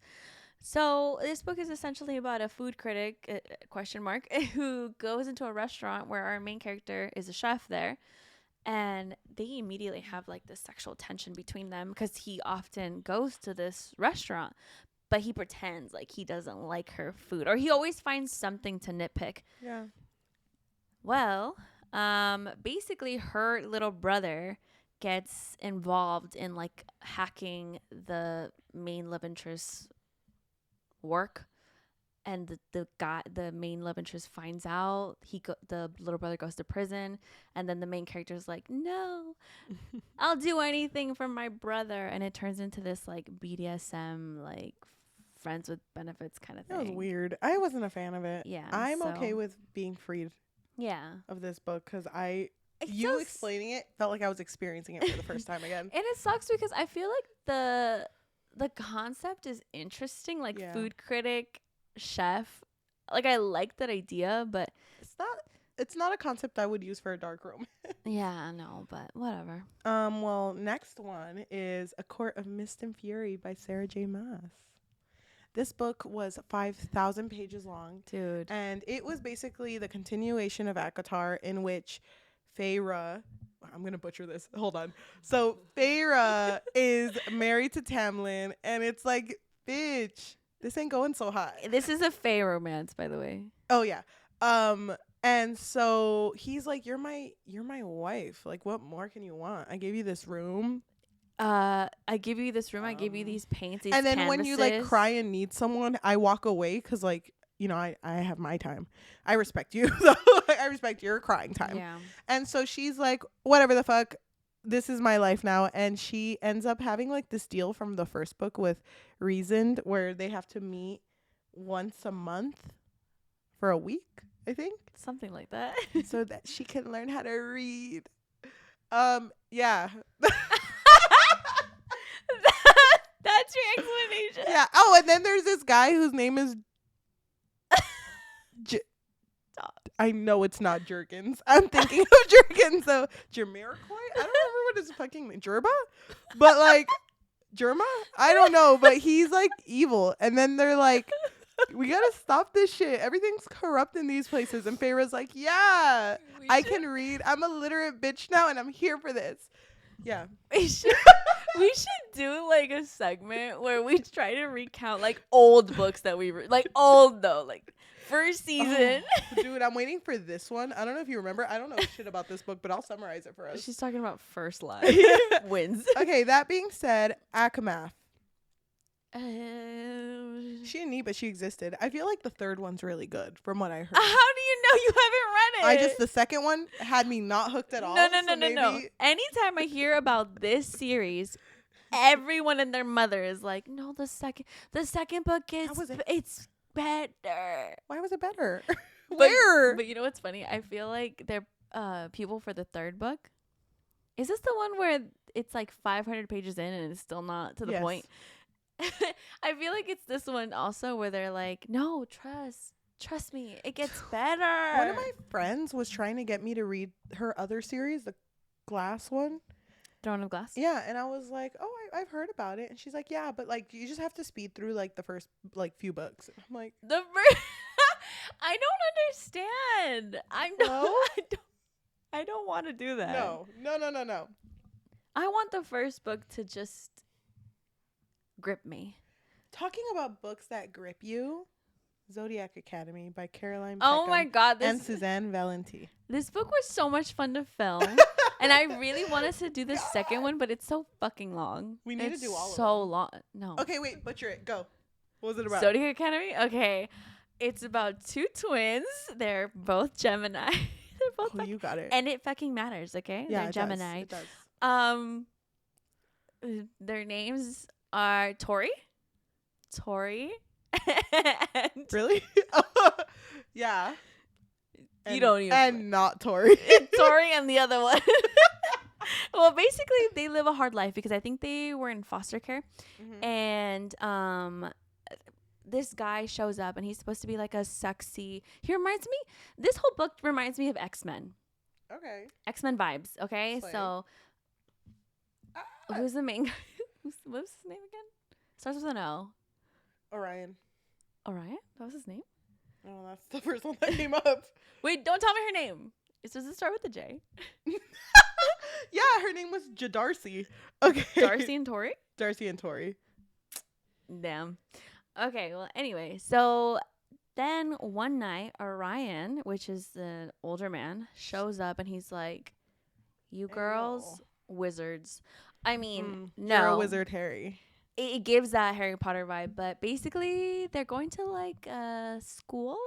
So this book is essentially about a food critic, question mark, who goes into a restaurant where our main character is a chef there, and they immediately have like this sexual tension between them because he often goes to this restaurant, but he pretends like he doesn't like her food, or he always finds something to nitpick. Yeah. Well, basically her little brother gets involved in like hacking the main love interest's work, and the main love interest finds out. The little brother goes to prison, and then the main character is like, no, I'll do anything for my brother, and it turns into this like BDSM, like friends with benefits kind of thing. That was weird. I wasn't a fan of it. Yeah, I'm okay with being freed of this book because you explaining it felt like I was experiencing it for the first time again. And it sucks because I feel like the concept is interesting, like food critic, chef. Like I like that idea, but it's not a concept I would use for a dark room. yeah, no, but whatever. Well, next one is A Court of Mist and Fury by Sarah J. Maas. This book was 5,000 pages long. Dude. And it was basically the continuation of ACOTAR, in which Feyre, I'm going to butcher this. Hold on. So Feyre is married to Tamlin, and it's like, bitch, this ain't going so hot. This is a Fae romance, by the way. Oh, yeah. And so he's like, you're my wife. Like, what more can you want? I gave you this room. I give you this room. I give you these paints, these and then canvases. when you like cry and need someone, I walk away because like, you know, I have my time. I respect you. So I respect your crying time. Yeah. And so she's like, whatever the fuck, this is my life now. And she ends up having like this deal from the first book with Reasoned, where they have to meet once a month for a week, I think. Something like that. So that she can learn how to read. Yeah. That's your explanation. Yeah. Oh, and then there's this guy whose name is I know it's not Jerkins. I'm thinking of Jerkins, though. Jamiroquai? I don't remember what his fucking name. Jerba? But like Jerma? I don't know, but he's like evil. And then they're like, we gotta stop this shit. Everything's corrupt in these places. And Feyre's like, yeah, I can read. I'm a literate bitch now, and I'm here for this. Yeah. We should do like a segment where we try to recount like old books that we read. Like old though, like first season. Oh, dude, I'm waiting for this one. I don't know if you remember. I don't know shit about this book, but I'll summarize it for us. She's talking about First Life wins. Okay, that being said, Akamath. She She didn't eat, but she existed. I feel like the third one's really good, from what I heard. How do you know you haven't read it? The second one had me not hooked at all. No. Anytime I hear about this series, everyone and their mother is like, no, the second book it's better. Why was it better? Where? But you know what's funny? I feel like they're people for the third book. Is this the one where it's like 500 pages in and it's still not to the point? I feel like it's this one also where they're like, no, trust me, it gets better. One of my friends was trying to get me to read her other series, the Glass one. Throne of Glass? Yeah, and I was like, oh, I've heard about it. And she's like, yeah, but like you just have to speed through like the first like few books. I'm like, I don't understand. I don't want to do that. No. I want the first book to just grip me. Talking about books that grip you, Zodiac Academy by Caroline Oh Peckham my God. and Suzanne Valenti. This book was so much fun to film. And I really want us to do the second one, but it's so fucking long. We need to do all of them. So long. No. Okay, wait, butcher it. Go. What was it about? Zodiac Academy? Okay. It's about two twins. They're both Gemini. They're both you got it. And it fucking matters, okay? Yeah, they're Gemini. It does. Their names are Tori. And really? Yeah. You don't even. And not Tori. Tori and the other one. Well, basically, they live a hard life because I think they were in foster care, Mm-hmm. and this guy shows up, and he's supposed to be like a sexy. He reminds me. This whole book reminds me of X-Men. Okay. X-Men vibes. Okay, Slay. so who's the main guy? What's his name again? Starts with an O. Orion. Orion? That was his name? Oh, that's the first one that came up. Wait, don't tell me her name. Does it start with a J? Yeah, her name was Jadarcy. Okay. Darcy and Tori? Darcy and Tori. Damn. Okay, well, anyway, so then one night, Orion, which is the older man, shows up and he's like, you girls, wizards. I mean, no. You're a wizard, Harry. It gives that Harry Potter vibe, but basically they're going to like a school,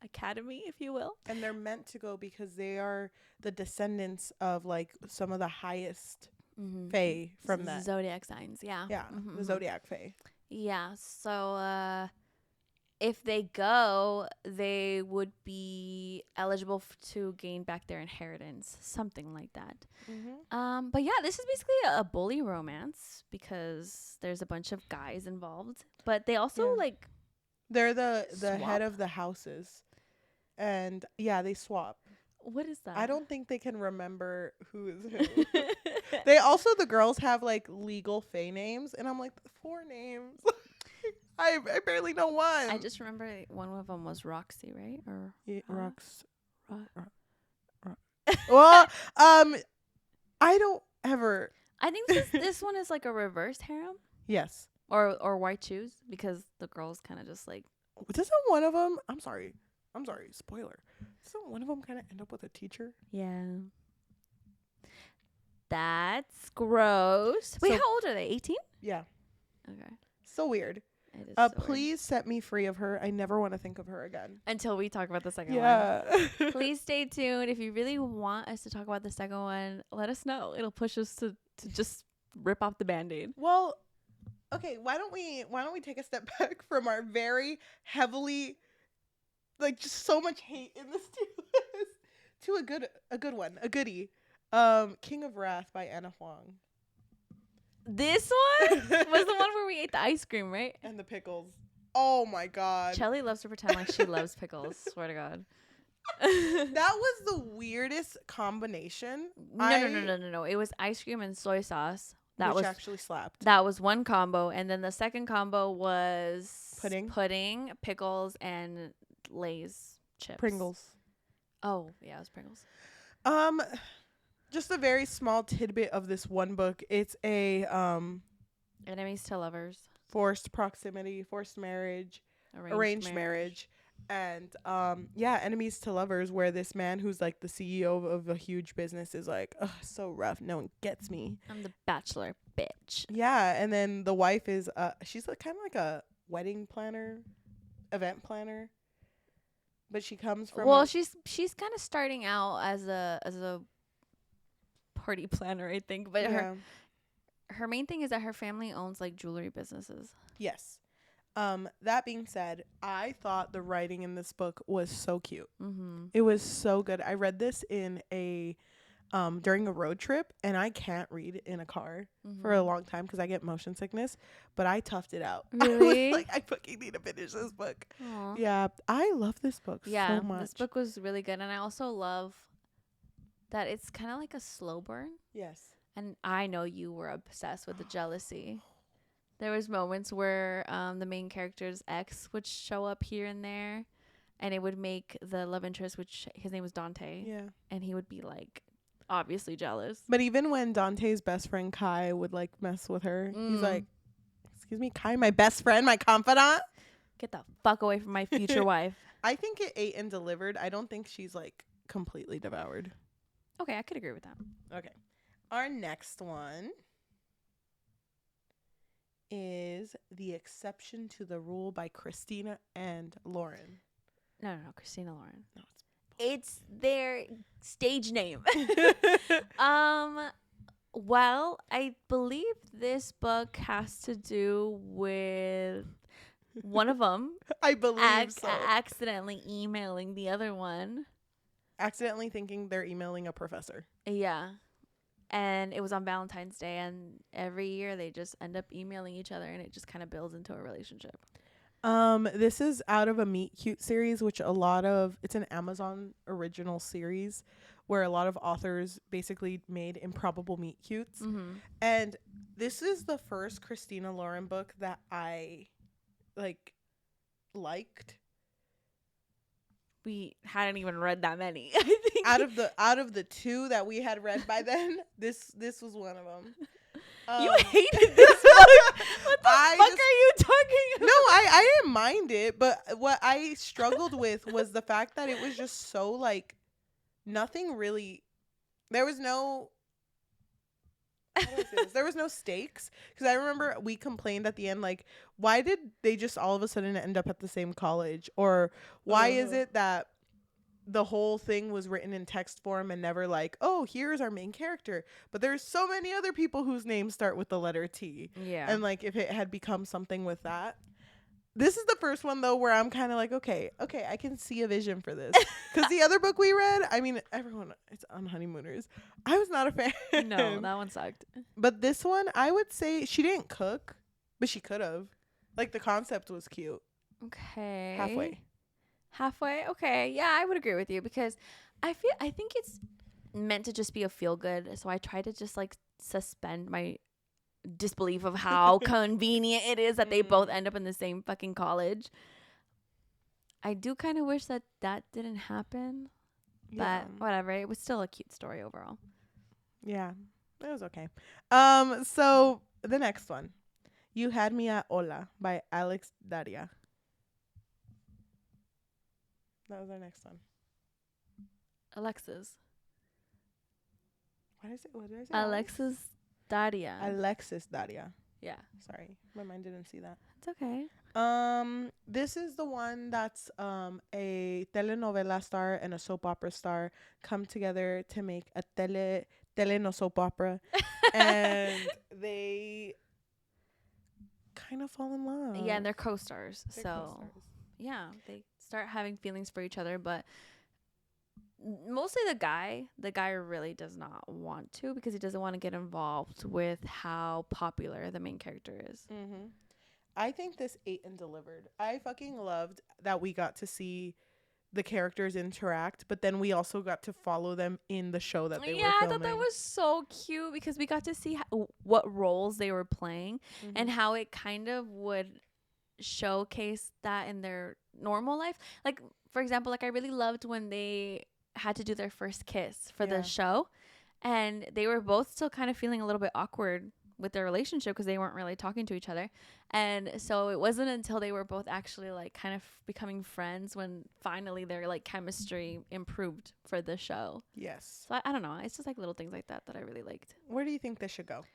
academy, if you will. And they're meant to go because they are the descendants of like some of the highest fae from that. Zodiac signs, yeah. Yeah, the Zodiac fae. Yeah, so if they go, they would be eligible to gain back their inheritance, something like that. But yeah, this is basically a bully romance because there's a bunch of guys involved, but they also like they're the swap? head of the houses, and yeah, they swap. What is that? I don't think they can remember who is who. They also, the girls have like legal fae names, and I'm like, 4 names. I barely know one. I just remember one of them was Roxy, right? Or Rox. Well, I don't ever. I think this one is like a reverse harem. Yes. Or white shoes because the girls kind of just like. Doesn't one of them? I'm sorry. Spoiler. Doesn't one of them kind of end up with a teacher? Yeah. That's gross. Wait, So- how old are they? 18? Yeah. Okay. So weird. It is so weird. Please set me free of her. I never want to think of her again. Until we talk about the second one. Yeah. Please stay tuned. If you really want us to talk about the second one, let us know. It'll push us to just rip off the Band-Aid. Well, okay, why don't we take a step back from our very heavily, like, just so much hate in this to a good one, a goodie. King of Wrath by Anna Huang. This one was the one where we ate the ice cream, right? And the pickles. Oh my god. Cheli loves to pretend like she loves pickles. Swear to God. That was the weirdest combination. No. It was ice cream and soy sauce. Which actually slapped. That was one combo, and then the second combo was pudding, pickles, and Lay's chips. Pringles. Oh yeah, it was Pringles. Just a very small tidbit of this one book. It's a Enemies to lovers, forced proximity, forced marriage, arranged marriage. And enemies to lovers, where this man who's like the CEO of a huge business is like, ugh, so rough, no one gets me. I'm the bachelor bitch. Yeah, and then the wife is she's kind of like a wedding planner, event planner, but she comes from she's kind of starting out as a party planner, I think, but her main thing is that her family owns like jewelry businesses. Yes. That being said, I thought the writing in this book was so cute. It was so good. I read this in during a road trip, and I can't read in a car for a long time because I get motion sickness, but I toughed it out. Really? I was like, I fucking need to finish this book. Aww. Yeah, I love this book so much. This book was really good, and I also love that it's kind of like a slow burn. Yes. And I know you were obsessed with the jealousy. There was moments where the main character's ex would show up here and there, and it would make the love interest, which his name was Dante. Yeah. And he would be like obviously jealous. But even when Dante's best friend Kai would like mess with her, he's like, "Excuse me, Kai, my best friend, my confidant. Get the fuck away from my future wife." I think it ate and delivered. I don't think she's like completely devoured. Okay, I could agree with that. Okay. Our next one is The Exception to the Rule by Christina and Lauren. No, Christina Lauren. No, it's their stage name. Well, I believe this book has to do with one of them. I believe so. Accidentally emailing the other one. Accidentally thinking they're emailing a professor. Yeah. and it was on Valentine's Day, and every year they just end up emailing each other, and it just kind of builds into a relationship. This is out of a Meet Cute series, which it's an Amazon original series where a lot of authors basically made improbable meet cutes. Mm-hmm. And this is the first Christina Lauren book that I liked. We hadn't even read that many. I think Out of the two that we had read by then, this was one of them. You hated this book. What the fuck are you talking about? No, I didn't mind it, but what I struggled with was the fact that it was just so like nothing really. There was no. How do I say this? There was no stakes, because I remember we complained at the end, like, why did they just all of a sudden end up at the same college, or why is it that the whole thing was written in text form and never like, oh, here's our main character, but there's so many other people whose names start with the letter T. Yeah. And like if it had become something with that. This is the first one though where I'm kind of like, okay, I can see a vision for this. Because the other book we read, I mean, everyone, it's on Honeymooners. I was not a fan. No, that one sucked. But this one, I would say she didn't cook, but she could have. Like the concept was cute. Okay. Halfway. Okay. Yeah, I would agree with you, because I think it's meant to just be a feel good. So I try to just like suspend my disbelief of how convenient it is that they both end up in the same fucking college. I do kind of wish that didn't happen, but whatever. It was still a cute story overall. Yeah, it was okay. So the next one, You Had Me at Hola by Alex Daria. That was our next one. Alexis. What did I say? Alexis Daria. Alexis Daria. Yeah. Sorry, my mind didn't see that. It's okay. This is the one that's a telenovela star and a soap opera star come together to make a no soap opera, and they kind of fall in love. Yeah, and they're co-stars. They're so co-stars. yeah, they start having feelings for each other, but mostly the guy really does not want to, because he doesn't want to get involved with how popular the main character is. Mm-hmm. I think this ate and delivered. I fucking loved that we got to see the characters interact, but then we also got to follow them in the show that they were filming. I thought that was so cute, because we got to see what roles they were playing, and how it kind of would showcase that in their normal life. Like, for example, like I really loved when they had to do their first kiss for the show, and they were both still kind of feeling a little bit awkward with their relationship, because they weren't really talking to each other. And so it wasn't until they were both actually like kind of becoming friends when finally their like chemistry improved for the show. Yes. So I don't know, it's just like little things like that I really liked. Where do you think this should go?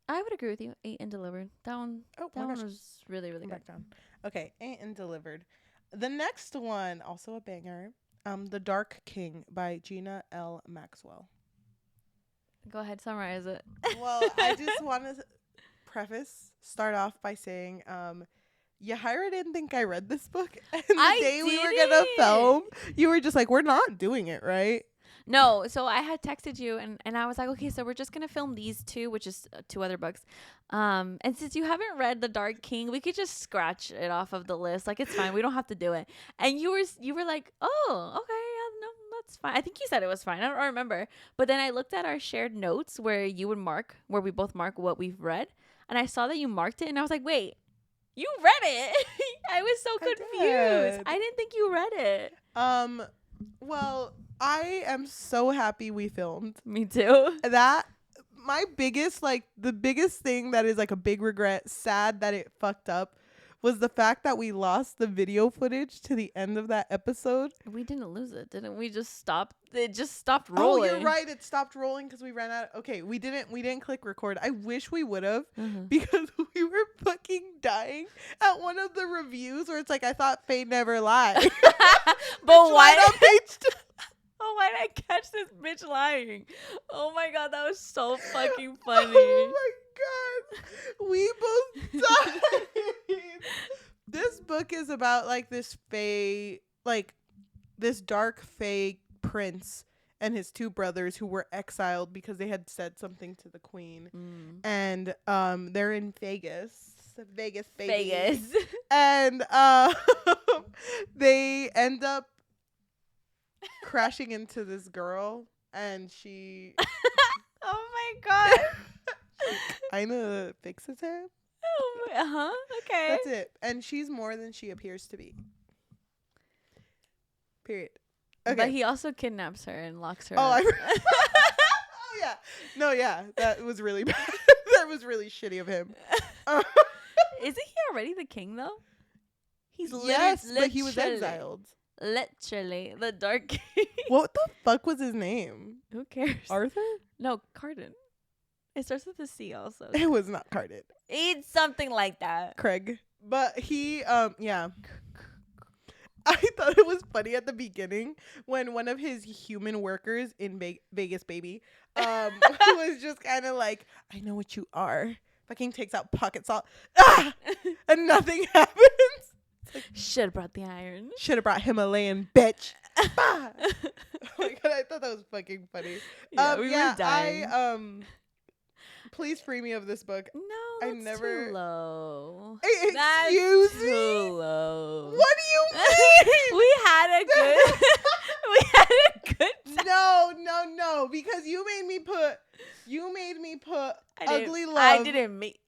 I would agree with you. Ate and delivered. That one was really, really good. Back down. Okay, Ate and Delivered. The next one, also a banger. The Dark King by Gina L. Maxwell. Go ahead, summarize it. Well, I just want to start off by saying, Yajaira didn't think I read this book. And the day we were going to film, you were just like, we're not doing it, right? No, so I had texted you, and I was like, okay, so we're just going to film these two, which is 2 other books. And since you haven't read The Dark King, we could just scratch it off of the list. Like, it's fine. We don't have to do it. And you were like, oh, okay, yeah, no, that's fine. I think you said it was fine. I don't remember. But then I looked at our shared notes where we both mark what we've read. And I saw that you marked it, and I was like, wait, you read it. I was so confused. I didn't think you read it. Well, I am so happy we filmed. Me too. That my biggest, like the biggest thing that is like a big regret, sad that it fucked up, was the fact that we lost the video footage to the end of that episode. We didn't lose it, didn't we? Just stopped. It just stopped rolling. Oh, you're right. It stopped rolling because we ran out. Okay, we didn't click record. I wish we would have, because we were fucking dying at one of the reviews where it's like, I thought Faye never lied. But why? On page 2. Oh, why did I catch this bitch lying? Oh my god, that was so fucking funny. Oh my god, we both died. This book is about like this fae, like this dark fae prince and his two brothers who were exiled because they had said something to the queen. And they're in Vegas, baby. Vegas. And they end up crashing into this girl, and she Oh my god. kind of fixes him. Okay. That's it. And she's more than she appears to be. Period. Okay. But he also kidnaps her and locks her Oh, up. oh yeah. No, yeah. That was really bad. That was really shitty of him. Isn't he already the king though? He's yes, but he was exiled. Literally, the Dark King. What the fuck was his name? Who cares? Arthur? No, Carden. It starts with a C also. It was not Cardin. It's something like that. Craig. But he, yeah. I thought it was funny at the beginning when one of his human workers in Vegas, baby, was just kind of like, I know what you are. Fucking takes out pocket salt. And nothing happens. Like, should have brought the iron. Should have brought Himalayan, bitch. Oh my god, I thought that was fucking funny. Yeah, we were dying. Please free me of this book. No, that's too low. Excuse that's me? Too low. What do you mean? we had a good time. No, because you made me put ugly love. I didn't make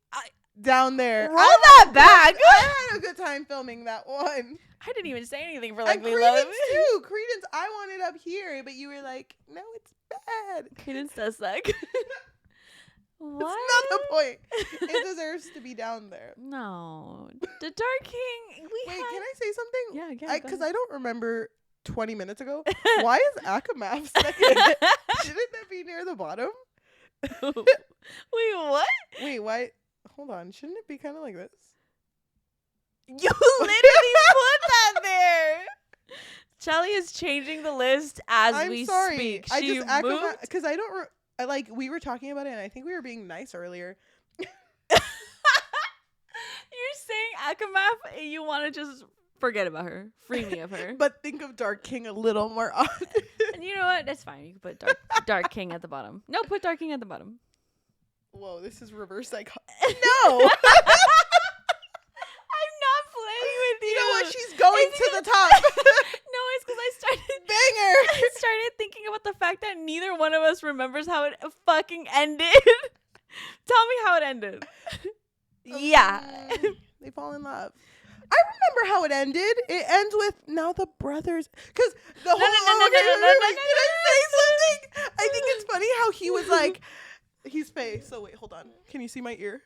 down there. Roll that back. I had a good time filming that one. I didn't even say anything for Like ugly love. Too. Credence, I want it up here, but you were like, no, it's bad. Credence does suck. What? That's not the point. It deserves to be down there. No. The Dark King. Wait, can I say something? Yeah. Because I don't remember 20 minutes ago. Why is Akamath second? Shouldn't that be near the bottom? Wait, what? Wait, why? Hold on. Shouldn't it be kind of like this? You literally put that there. Cheli is changing the list as we speak. I just Akamath because I don't. Like we were talking about it, and I think we were being nice earlier. You're saying Akamath, you want to just forget about her, free me of her. But think of Dark King a little more often. And you know what? That's fine. You can put Dark King at the bottom. No, put Dark King at the bottom. Whoa, this is reverse psychology. No. I'm not playing with you. You know what? She's going to the top. No, it's because I started banger. I started thinking about the fact that neither one of us remembers how it fucking ended. Tell me how it ended. Yeah. They fall in love. I remember how it ended. It ends with now the brothers. Because the whole. No. Can I say something? I think it's funny how he was like, he's fey. So wait, hold on. Can you see my ear?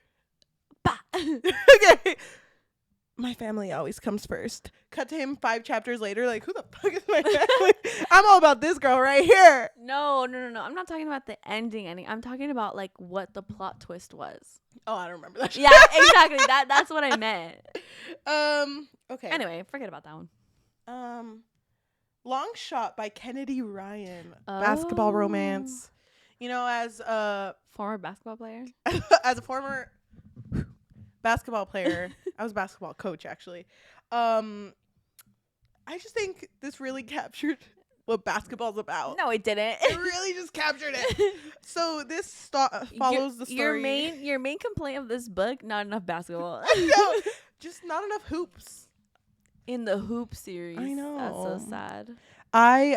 Okay. My family always comes first. Cut to him 5 chapters later, like, who the fuck is my family? I'm all about this girl right here. No. I'm not talking about the ending. I'm talking about like what the plot twist was. Oh, I don't remember that. Yeah, exactly. That's what I meant. Okay. Anyway, forget about that one. Long Shot by Kennedy Ryan. Basketball romance. You know, as a former basketball player. As a former basketball player, I was a basketball coach actually. I just think this really captured what basketball's about. No, it didn't. It really just captured it. So this follows the story. Your main complaint of this book: not enough basketball. No, just not enough hoops in the hoop series. I know. That's so sad. I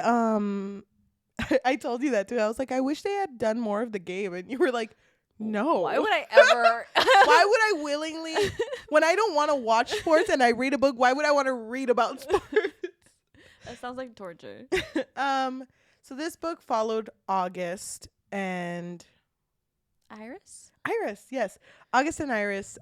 told you that too. I was like, I wish they had done more of the game, and you were like, no. Why would I ever? Why would I willingly, when I don't want to watch sports and I read a book, why would I want to read about sports? That sounds like torture. So this book followed August and Iris, yes. August and Iris,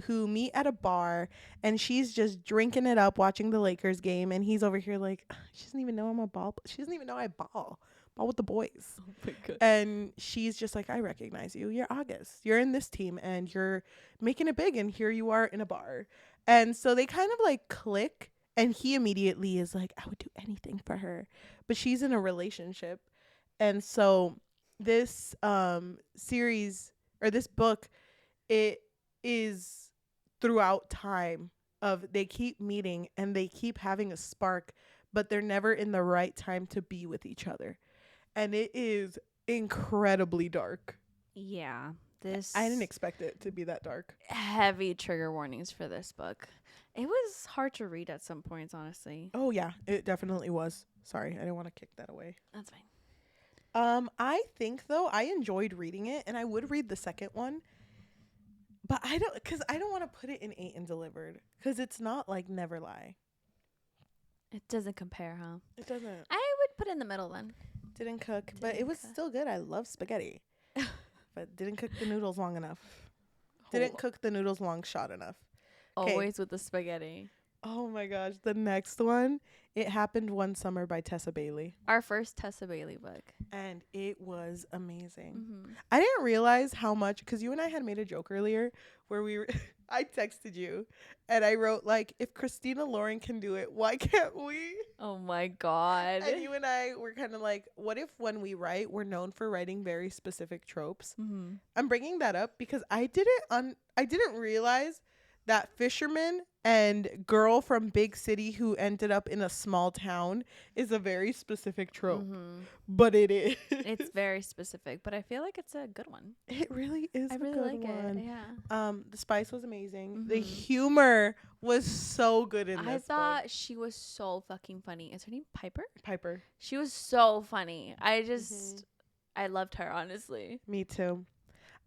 who meet at a bar, and she's just drinking it up, watching the Lakers game, and he's over here like, she doesn't even know I'm a ball. She doesn't even know I ball with the boys. Oh my God. And she's just like, I recognize you. You're August. You're in this team, and you're making it big, and here you are in a bar. And so they kind of like click, and he immediately is like, I would do anything for her. But she's in a relationship. And so this series, or this book, it is throughout time of they keep meeting and they keep having a spark, but they're never in the right time to be with each other. and it is incredibly dark. Yeah. This I didn't expect it to be that dark. heavy trigger warnings for this book. It was hard to read at some points, honestly. Oh yeah, it definitely was. Sorry, I didn't want to kick that away. That's fine. I think though I enjoyed reading it, and I would read the second one, but I don't want to put it in 8 and Delivered, because it's not like Never Lie. It doesn't compare, huh? It doesn't. I would put it in the middle then. Didn't cook, but it was still good. I love spaghetti, but didn't cook the noodles long enough. Didn't cook the noodles long shot enough. Always with the spaghetti. Oh my gosh, the next one, It Happened One Summer by Tessa Bailey. Our first Tessa Bailey book. And it was amazing. Mm-hmm. I didn't realize how much, because you and I had made a joke earlier where we were, I texted you and I wrote like, if Christina Lauren can do it, why can't we? Oh my God. And you and I were kind of like, what if when we write, we're known for writing very specific tropes? Mm-hmm. I'm bringing that up because I didn't realize that fisherman and girl from big city who ended up in a small town is a very specific trope. Mm-hmm. But it is. It's very specific, but I feel like it's a good one. It really is. I really good like one. it. Yeah. The spice was amazing. Mm-hmm. The humor was so good in this. I thought book. she was so fucking funny. Is her name Piper? Piper. She was so funny. I loved her, honestly. Me too.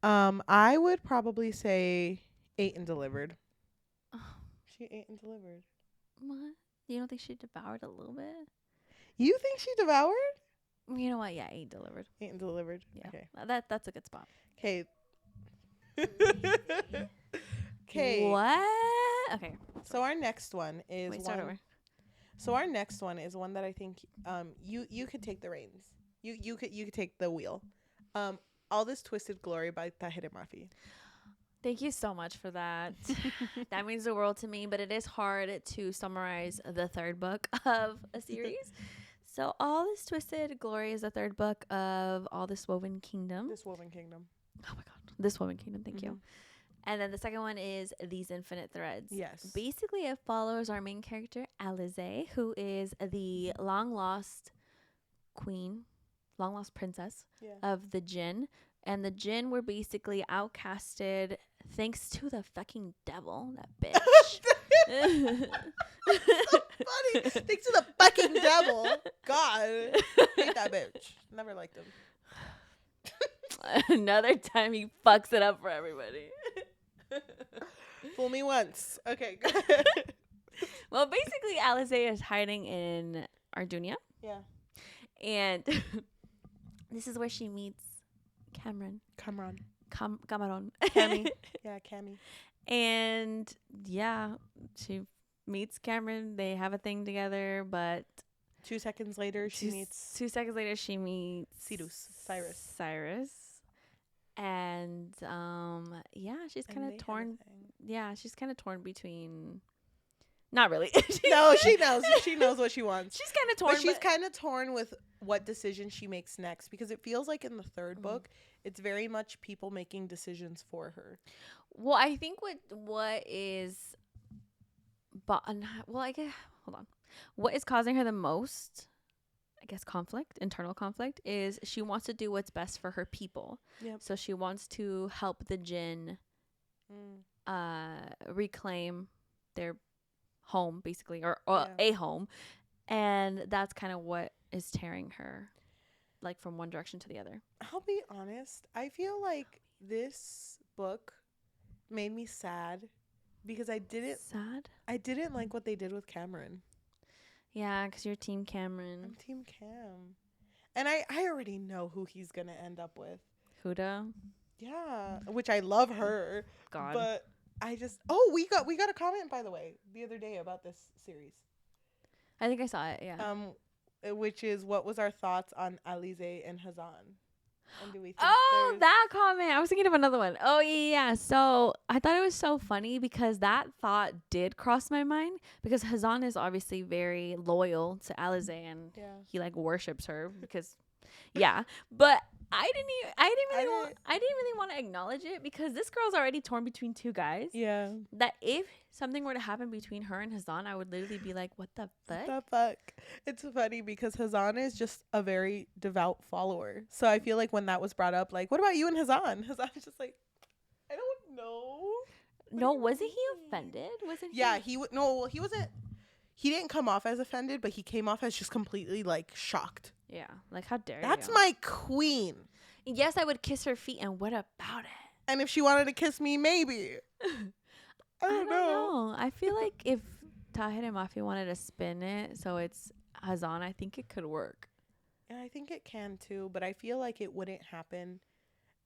I would probably say 8 and Delivered. Oh. She 8 and Delivered. What? You don't think she devoured a little bit? You think she devoured? You know what? Yeah, 8 delivered. 8 and Delivered. Yeah. Okay. That's a good spot. Okay. Okay. What? Okay. So our next one is Wait, start over. So our next one is one that I think you could take the reins. You could take the wheel. All This Twisted Glory by Tahira Mafi. Thank you so much for that. That means the world to me, but it is hard to summarize the third book of a series. So All This Twisted Glory is the third book of All This Woven Kingdom. This Woven Kingdom. Oh my God. This Woven Kingdom. Thank you. And then the second one is These Infinite Threads. Yes. Basically, it follows our main character, Alize, who is the long-lost queen, long-lost princess of the Jinn. And the Jinn were basically outcasted thanks to the fucking devil, that bitch. So funny. Thanks to the fucking devil. God. Hate that bitch. Never liked him. Another time he fucks it up for everybody. Fool me once. Okay. Well, basically, Alize is hiding in Ardunia. Yeah. And this is where she meets Cameron. Cameron. Cameron. Cammy. Yeah, Cammy. And yeah, she meets Cameron. They have a thing together, but 2 seconds later, she meets 2 seconds later she meets Cyrus. And yeah, she's kind of torn. Yeah, she's kind of torn between. Not really. No, she knows. She knows what she wants. She's kind of torn. But she's kind of torn with what decision she makes next, because it feels like in the third book, it's very much people making decisions for her. Well, I think what is, well, I guess, hold on. What is causing her the most, I guess, internal conflict, is she wants to do what's best for her people. Yep. So she wants to help the Jinn reclaim their home, basically, or a home. And that's kind of what is tearing her, like, from one direction to the other. I'll be honest. I feel like this book made me sad because I didn't like what they did with Cameron. Yeah, because you're Team Cameron. I'm Team Cam. And I already know who he's going to end up with. Huda? Yeah, which I love her. God. But I just... we got a comment, by the way, the other day about this series. I think I saw it, yeah. Which is, what was our thoughts on Alize and Hazan? And do we think that comment. I was thinking of another one. Oh, yeah. So I thought it was so funny because that thought did cross my mind, because Hazan is obviously very loyal to Alize, and he like worships her because, Yeah, but I didn't really want to acknowledge it because this girl's already torn between two guys. Yeah. That if something were to happen between her and Hazan, I would literally be like, "What the fuck?" The fuck. It's funny because Hazan is just a very devout follower. So I feel like when that was brought up, like, what about you and Hazan? Hazan's just like, I don't know. No, wasn't he offended? Wasn't Yeah, he? he wasn't. He didn't come off as offended, but he came off as just completely like shocked. Yeah, like how dare That's you? my queen. Yes, I would kiss her feet, and what about it? And if she wanted to kiss me, maybe. I don't know. I feel like if Tahir and Mafi wanted to spin it so it's Hazan, I think it could work. And I think it can too, but I feel like it wouldn't happen.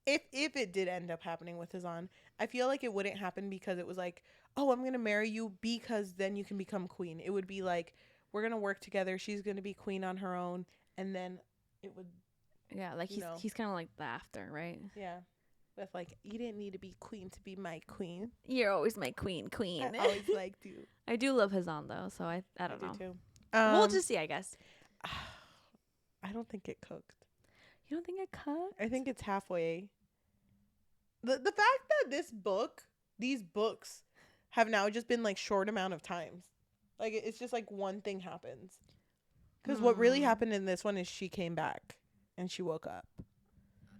If it did end up happening with Hazan, I feel like it wouldn't happen because it was like, oh, I'm gonna marry you because then you can become queen. It would be like, we're gonna work together. She's gonna be queen on her own, and then it would. Yeah, like he's kind of like the after, right? Yeah, with like, you didn't need to be queen to be my queen. You're always my queen. I always liked you. I do love Hazan though, so I don't know. Too. We'll just see, I guess. I don't think it cooked. You don't think it cooked? I think it's halfway. The fact that these books have now just been like short amount of times. Like it's just like one thing happens. Because what really happened in this one is she came back and she woke up.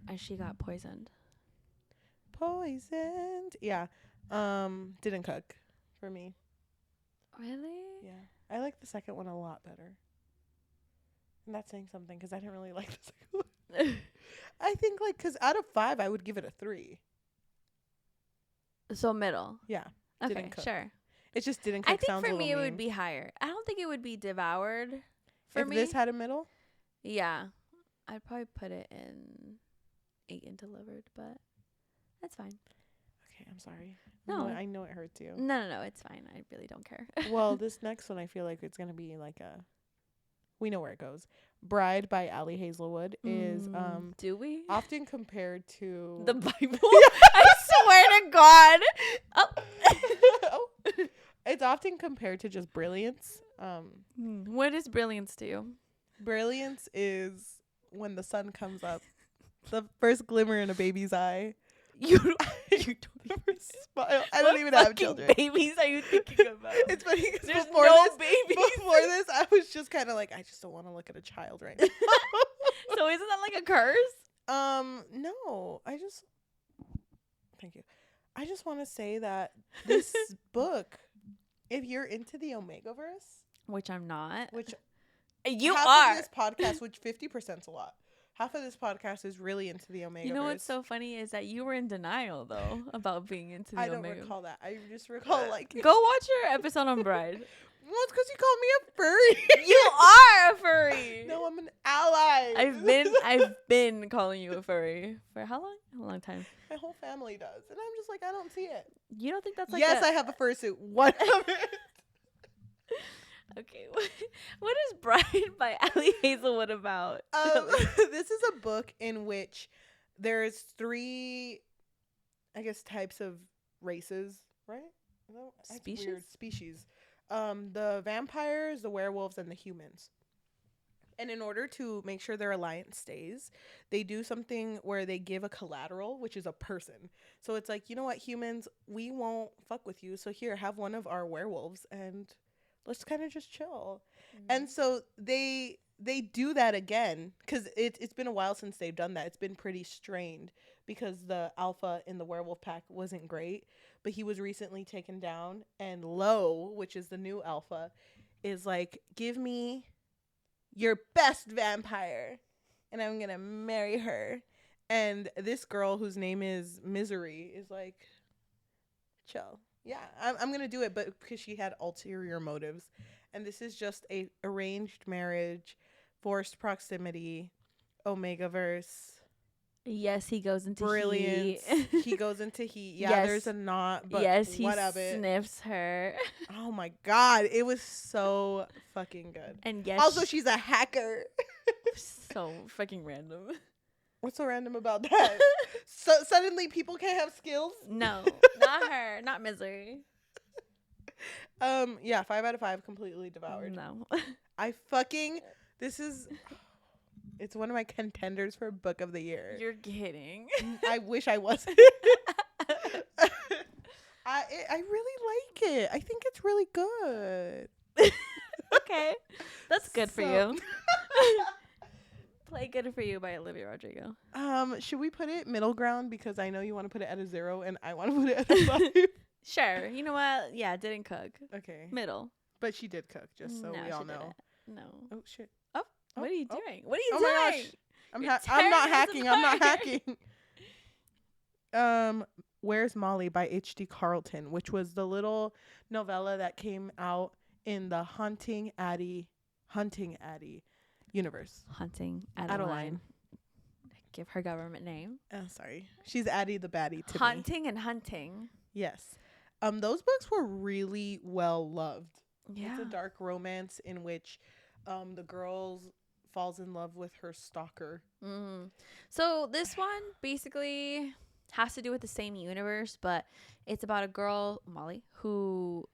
And she got poisoned. Poisoned. Yeah. Didn't cook for me. Really? Yeah. I like the second one a lot better. I'm not saying something because I didn't really like the second one. I think like because out of 5, I would give it a 3. So middle. Yeah. Okay, sure. It just didn't cook. I think for me it would be higher. I don't think it would be devoured for me. If this had a middle? Yeah. I'd probably put it in 8 and delivered, but that's fine. Okay, I'm sorry. No. I know it hurts you. No, it's fine. I really don't care. Well, this next one I feel like it's going to be like we know where it goes. Bride by Allie Hazelwood is do we? often compared to The Bible? I swear to God. Oh. It's often compared to just brilliance. What does brilliance do? Brilliance is when the sun comes up. The first glimmer in a baby's eye. You don't Smile. I don't even have children. Babies are you thinking about? It's funny because There's before this, I was just kind of like, I just don't want to look at a child right now. So isn't that like a curse? No. Thank you. I just want to say that this book, if you're into the Omegaverse, which I'm not, which you half are of this podcast, which 50% is a lot. Half of this podcast is really into the Omegaverse. You know what's so funny is that you were in denial though about being into the I don't Omega. recall that. I just recall like go watch your episode on Bride. Well, it's because you called me a furry. You are a furry. No, I'm an ally. I've been calling you a furry for how long? A long time. My whole family does, and I'm just like, I don't see it. You don't think that's like yes, I have a fursuit. One of it. Okay, what is Bride by Allie Hazelwood about? This is a book in which there's 3, I guess, types of races, right? No, Species? weird. Species. The vampires, the werewolves, and the humans. And in order to make sure their alliance stays, they do something where they give a collateral, which is a person. So it's like, you know what, humans, we won't fuck with you. So here, have one of our werewolves and let's kind of just chill. Mm-hmm. And so they do that again because it's been a while since they've done that. It's been pretty strained because the alpha in the werewolf pack wasn't great. But he was recently taken down. And Lo, which is the new alpha, is like, give me your best vampire and I'm going to marry her. And this girl whose name is Misery is like, chill. Yeah, I'm going to do it, but because she had ulterior motives. And this is just a arranged marriage, forced proximity, Omegaverse. Yes, he goes into brilliance. Heat. He goes into Heat. Yeah, yes. There's a knot, but yes, he what of it? Sniffs her. Oh my God, it was so fucking good. And yes, also she's a hacker. So fucking random. What's so random about that? So suddenly people can't have skills? No, not her, not Misery. Yeah, 5 out of 5 completely devoured. No. this is It's one of my contenders for book of the year. You're kidding. I wish I wasn't. I really like it. I think it's really good. Okay. That's good for you. Play Good For You by Olivia Rodrigo. Should we put it middle ground, because I know you want to put it at a 0 and I want to put it at a 5? Sure. You know what? Yeah, didn't cook. Okay. Middle. But she did cook, just so No, we all she know. didn't. No. Oh shit. Oh, what are you doing? What are you Oh doing? my gosh. I'm not tearing hacking. us I'm not apart. hacking. Where's Molly by H.D. Carlton, which was the little novella that came out in the Hunting Addie universe. Hunting Adeline. Give her government name. Oh, sorry. She's Addie the baddie to me. Hunting and Hunting. Yes. Those books were really well loved. Yeah. It's a dark romance in which the girl falls in love with her stalker. So this one basically has to do with the same universe, but it's about a girl, Molly, who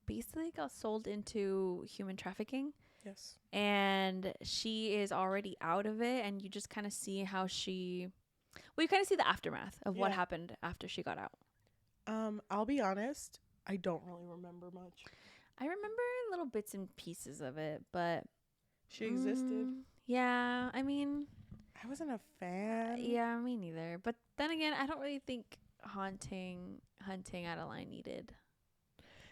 basically got sold into human trafficking. Yes. And she is already out of it, and you just kind of see how you kind of see the aftermath of what happened after she got out. I'll be honest, I don't really remember much. I remember little bits and pieces of it, but she existed. Yeah, I mean, I wasn't a fan. Yeah, me neither. But then again, I don't really think Hunting Adeline needed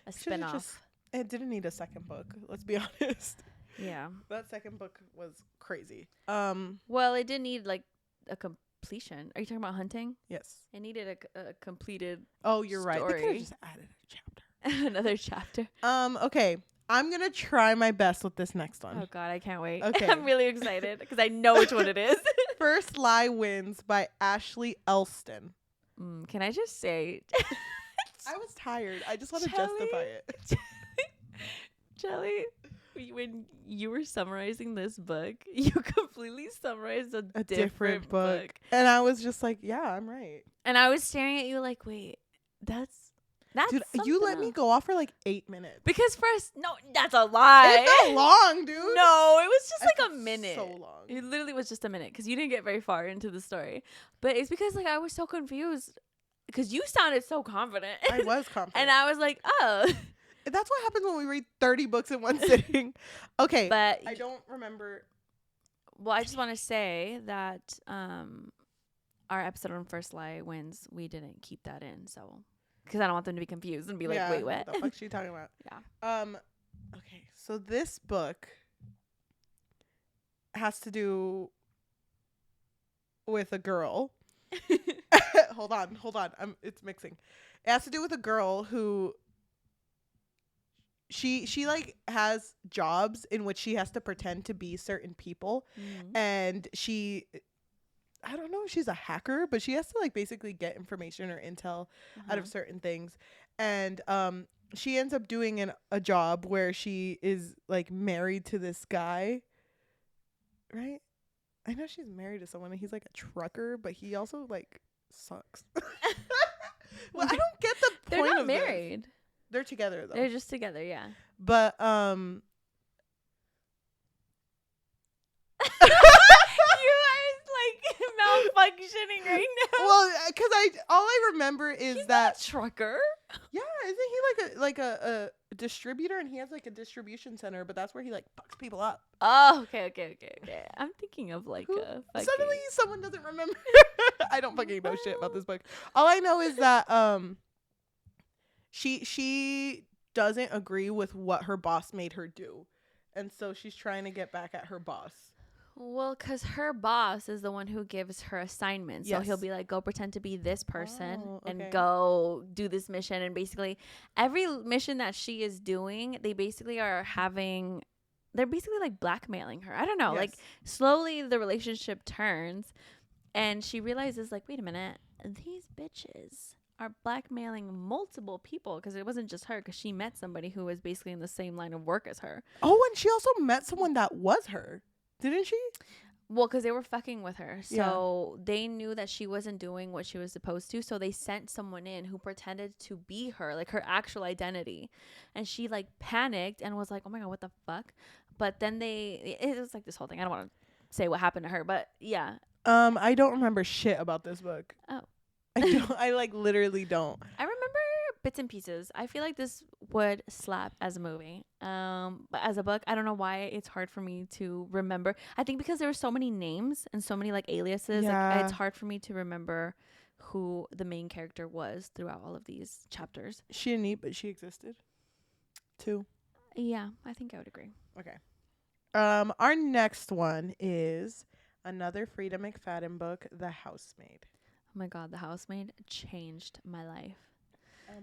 a spinoff. It didn't need a second book. Let's be honest. Yeah, that second book was crazy. Well, it did need like a completion. Are you talking about Hunting? Yes. It needed a completed. Oh, you're story. right. They could have just added a chapter. Another chapter. Okay. I'm gonna try my best with this next one. Oh God, I can't wait. Okay. I'm really excited because I know which one it is. First Lie Wins by Ashley Elston. Can I just say? I was tired. I just want to justify it. Cheli, when you were summarizing this book, you completely summarized a different book. And I was just like, yeah, I'm right. And I was staring at you like, wait, that's dude, you let me go off for like 8 minutes. Because first, no, that's a lie. It felt long, dude. No, it was just like a minute. So long. It literally was just a minute because you didn't get very far into the story. But it's because like I was so confused because you sounded so confident. I was confident. And I was like, oh. That's what happens when we read 30 books in one sitting. Okay. But I don't remember. Well, I just want to say that our episode on First Lie Wins, we didn't keep that in. So, because I don't want them to be confused and be like, wait, what? What the fuck is she talking about? Yeah. Okay. So this book has to do with a girl. Hold on. It's mixing. It has to do with a girl who she like has jobs in which she has to pretend to be certain people, and I don't know if she's a hacker, but she has to like basically get information or intel out of certain things, and she ends up doing a job where she is like married to this guy, right? I know she's married to someone and he's like a trucker, but he also like sucks. Well, I don't get the point. They're not of married. This. They're together though. They're just together, yeah. But You are like malfunctioning right now. Well, because all I remember is He's that not a trucker. Yeah, isn't he like a distributor, and he has like a distribution center, but that's where he like fucks people up. Oh, okay. I'm thinking of like a fucking... Suddenly someone doesn't remember. I don't fucking know shit about this book. All I know is that she doesn't agree with what her boss made her do, and so she's trying to get back at her boss. Well, because her boss is the one who gives her assignments. So he'll be like, go pretend to be this person and go do this mission. And basically every mission that she is doing, they're basically like blackmailing her. I don't know. Like slowly the relationship turns and she realizes like, wait a minute, these bitches are blackmailing multiple people, because it wasn't just her, because she met somebody who was basically in the same line of work as her. Oh, and she also met someone that was her. Didn't she? Well, because they were fucking with her. So they knew that she wasn't doing what she was supposed to. So they sent someone in who pretended to be her, like her actual identity. And she like panicked and was like, oh my God, what the fuck? But then it was like this whole thing. I don't want to say what happened to her, but yeah. I don't remember shit about this book. Oh. I don't. I like literally don't. I remember bits and pieces. I feel like this would slap as a movie. But as a book, I don't know why it's hard for me to remember. I think because there were so many names and so many like aliases, like it's hard for me to remember who the main character was throughout all of these chapters. She didn't eat, but she existed. 2. Yeah, I think I would agree. Okay. Our next one is another Frida McFadden book, The Housemaid. Oh my god, The Housemaid changed my life.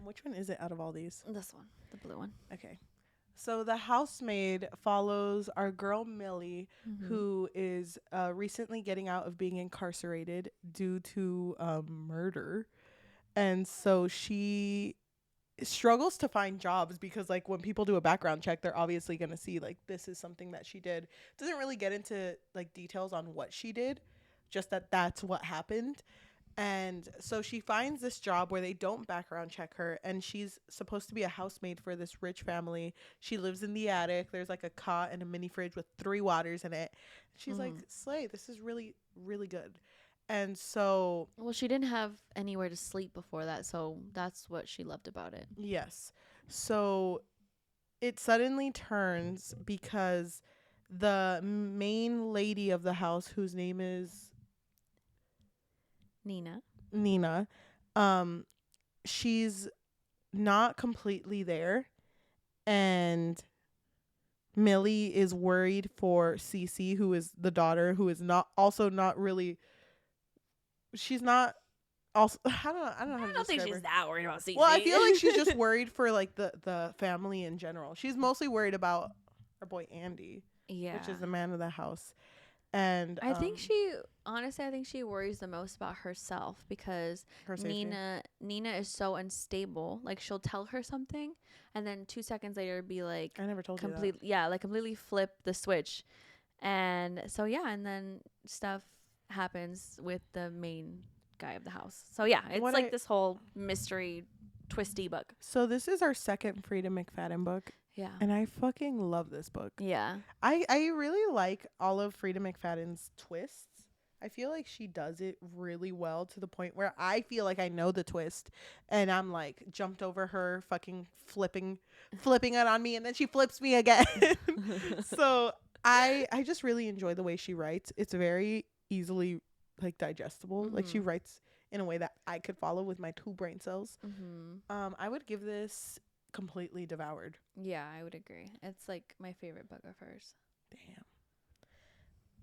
Which one is it out of all these? This one, the blue one. Okay. So The Housemaid follows our girl Millie, who is recently getting out of being incarcerated due to murder. And so she struggles to find jobs because like when people do a background check, they're obviously going to see like this is something that she did. Doesn't really get into like details on what she did, just that that's what happened. And so she finds this job where they don't background check her, and she's supposed to be a housemaid for this rich family. She lives in the attic. There's like a cot and a mini fridge with 3 waters in it. She's like, slay, this is really, really good. And so, well, she didn't have anywhere to sleep before that, so that's what she loved about it. Yes. So it suddenly turns because the main lady of the house, whose name is Nina, she's not completely there, and Millie is worried for Cece, who is the daughter, who is not really. She's not. Also, I don't know. I don't think she's that worried about Cece. Well, I feel like she's just worried for like the family in general. She's mostly worried about her boy Andy, which is the man of the house. And I think she worries the most about herself because Nina is so unstable. Like she'll tell her something, and then 2 seconds later be like, "I never told you that." Yeah, like completely flip the switch, and so yeah, and then stuff happens with the main guy of the house. So yeah, it's this whole mystery, twisty book. So this is our second Frida McFadden book. Yeah. And I fucking love this book. Yeah. I really like all of Frida McFadden's twists. I feel like she does it really well to the point where I feel like I know the twist and I'm like jumped over her, fucking flipping it on me, and then she flips me again. So I just really enjoy the way she writes. It's very easily like digestible. Like she writes in a way that I could follow with my 2 brain cells. I would give this completely devoured. Yeah, I would agree. It's like my favorite book of hers.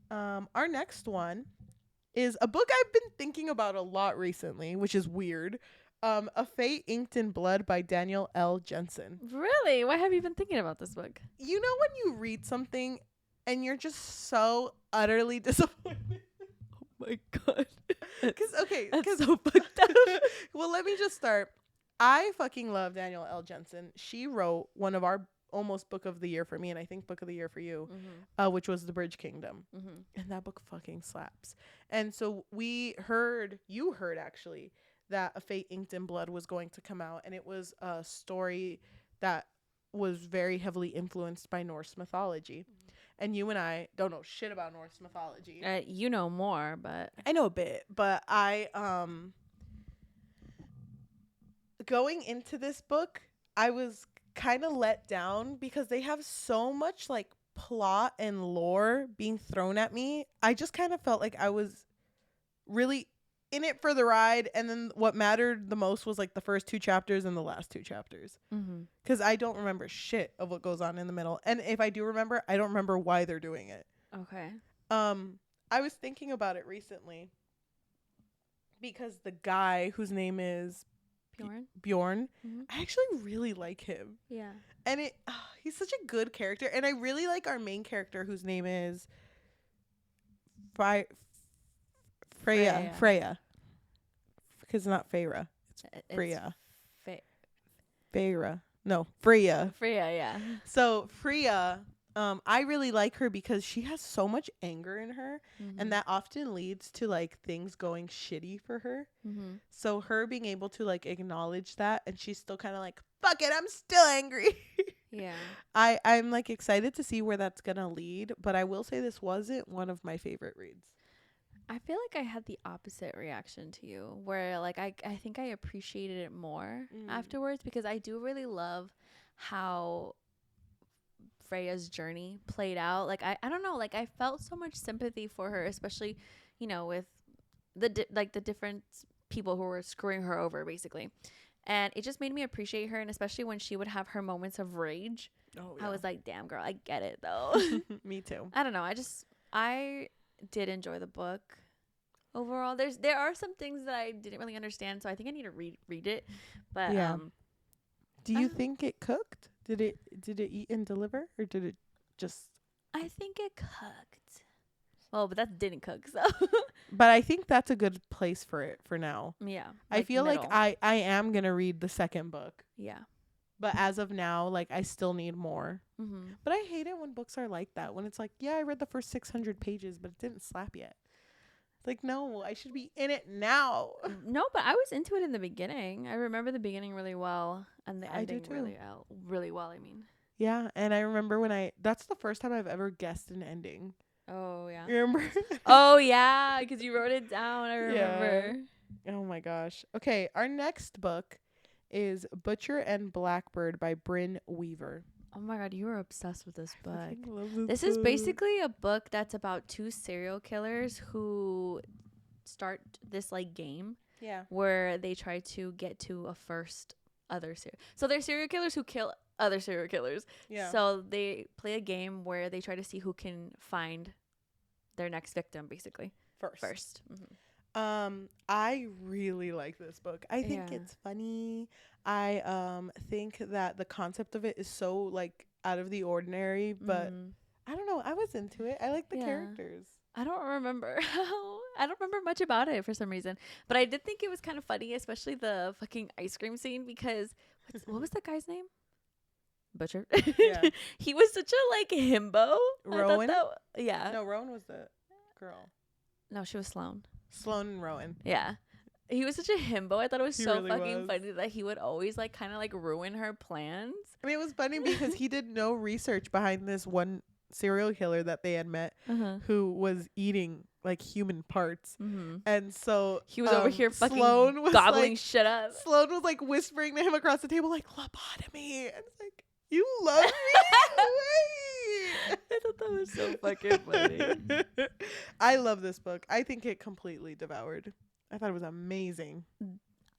Damn. Our next one is a book I've been thinking about a lot recently, which is weird. A Fate Inked in Blood by Daniel L. Jensen. Really? Why have you been thinking about this book? You know when you read something and you're just so utterly disappointed? Oh my god. Because so fucked up. Well, let me just start. I fucking love Daniel L. Jensen. She wrote one of our almost book of the year for me, and I think book of the year for you, which was The Bridge Kingdom. And that book fucking slaps. And so you heard actually, that A Fate Inked in Blood was going to come out, and it was a story that was very heavily influenced by Norse mythology. And you and I don't know shit about Norse mythology. You know more, but I know a bit, but going into this book, I was kind of let down because they have so much like plot and lore being thrown at me. I just kind of felt like I was really in it for the ride, and then what mattered the most was like the first 2 chapters and the last 2 chapters, because I don't remember shit of what goes on in the middle, and if I do remember, I don't remember why they're doing it. Okay. I was thinking about it recently because the guy whose name is Bjorn, I actually really like him. Yeah. And he's such a good character, and I really like our main character whose name is Freya. Because it's not Feyre. It's Freya. Feyre. No, Freya. Freya, yeah. So Freya, I really like her because she has so much anger in her, and that often leads to like things going shitty for her. So her being able to like acknowledge that, and she's still kind of like, fuck it, I'm still angry. Yeah. I'm like excited to see where that's gonna lead, but I will say this wasn't one of my favorite reads. I feel like I had the opposite reaction to you, where like I think I appreciated it more afterwards, because I do really love how Freya's journey played out. Like I don't know, like I felt so much sympathy for her, especially, you know, with the different people who were screwing her over basically. And it just made me appreciate her, and especially when she would have her moments of rage. Oh I was like, "Damn, girl, I get it though." Me too. I don't know. I did enjoy the book overall. There are some things that I didn't really understand, so I think I need to read it. But Yeah. Do you think it cooked? Did it eat and deliver, or did it just? I think it cooked. Well, but that didn't cook, so. But I think that's a good place for it for now. Yeah. I feel middle. like I am gonna read the second book. Yeah. But as of now, like I still need more. Mm-hmm. But I hate it when books are like that. When it's like, yeah, I read the first 600 pages, but it didn't slap yet. It's like, no, I should be in it now. No, but I was into it in the beginning. I remember the beginning really well, and the ending really well. I mean. Yeah, and I remember that's the first time I've ever guessed an ending. Oh yeah. You remember? Oh yeah, because you wrote it down. I remember. Yeah. Oh my gosh. Okay, our next book is Butcher and Blackbird by Brynn Weaver. Oh my god, you were obsessed with this book. I love This is basically a book that's about two serial killers who start this like game. Yeah. Where they try to get to a first other serial. So they're serial killers who kill other serial killers. Yeah. So they play a game where they try to see who can find their next victim, basically. First. Mm-hmm. I really like this book. I think it's funny. I think that the concept of it is so like out of the ordinary, but I don't know. I was into it. I like the characters. I don't remember much about it for some reason, but I did think it was kind of funny, especially the fucking ice cream scene, because what was the guy's name? Butcher. Yeah. He was such a like himbo. Rowan? Yeah. No, Rowan was the girl. No, she was Sloane. Sloane and Rowan. Yeah. He was such a himbo. I thought it was He so really fucking was. funny that he would always like kind of like ruin her plans. I mean, it was funny because he did no research behind this one serial killer that they had met who was eating like human parts. And so he was over here fucking Sloane was gobbling like, shit up. Sloane was like whispering to him across the table like lobotomy, and it's like, you love me. Wait. I thought that was so fucking funny. I love this book. I think it completely devoured. I thought it was amazing.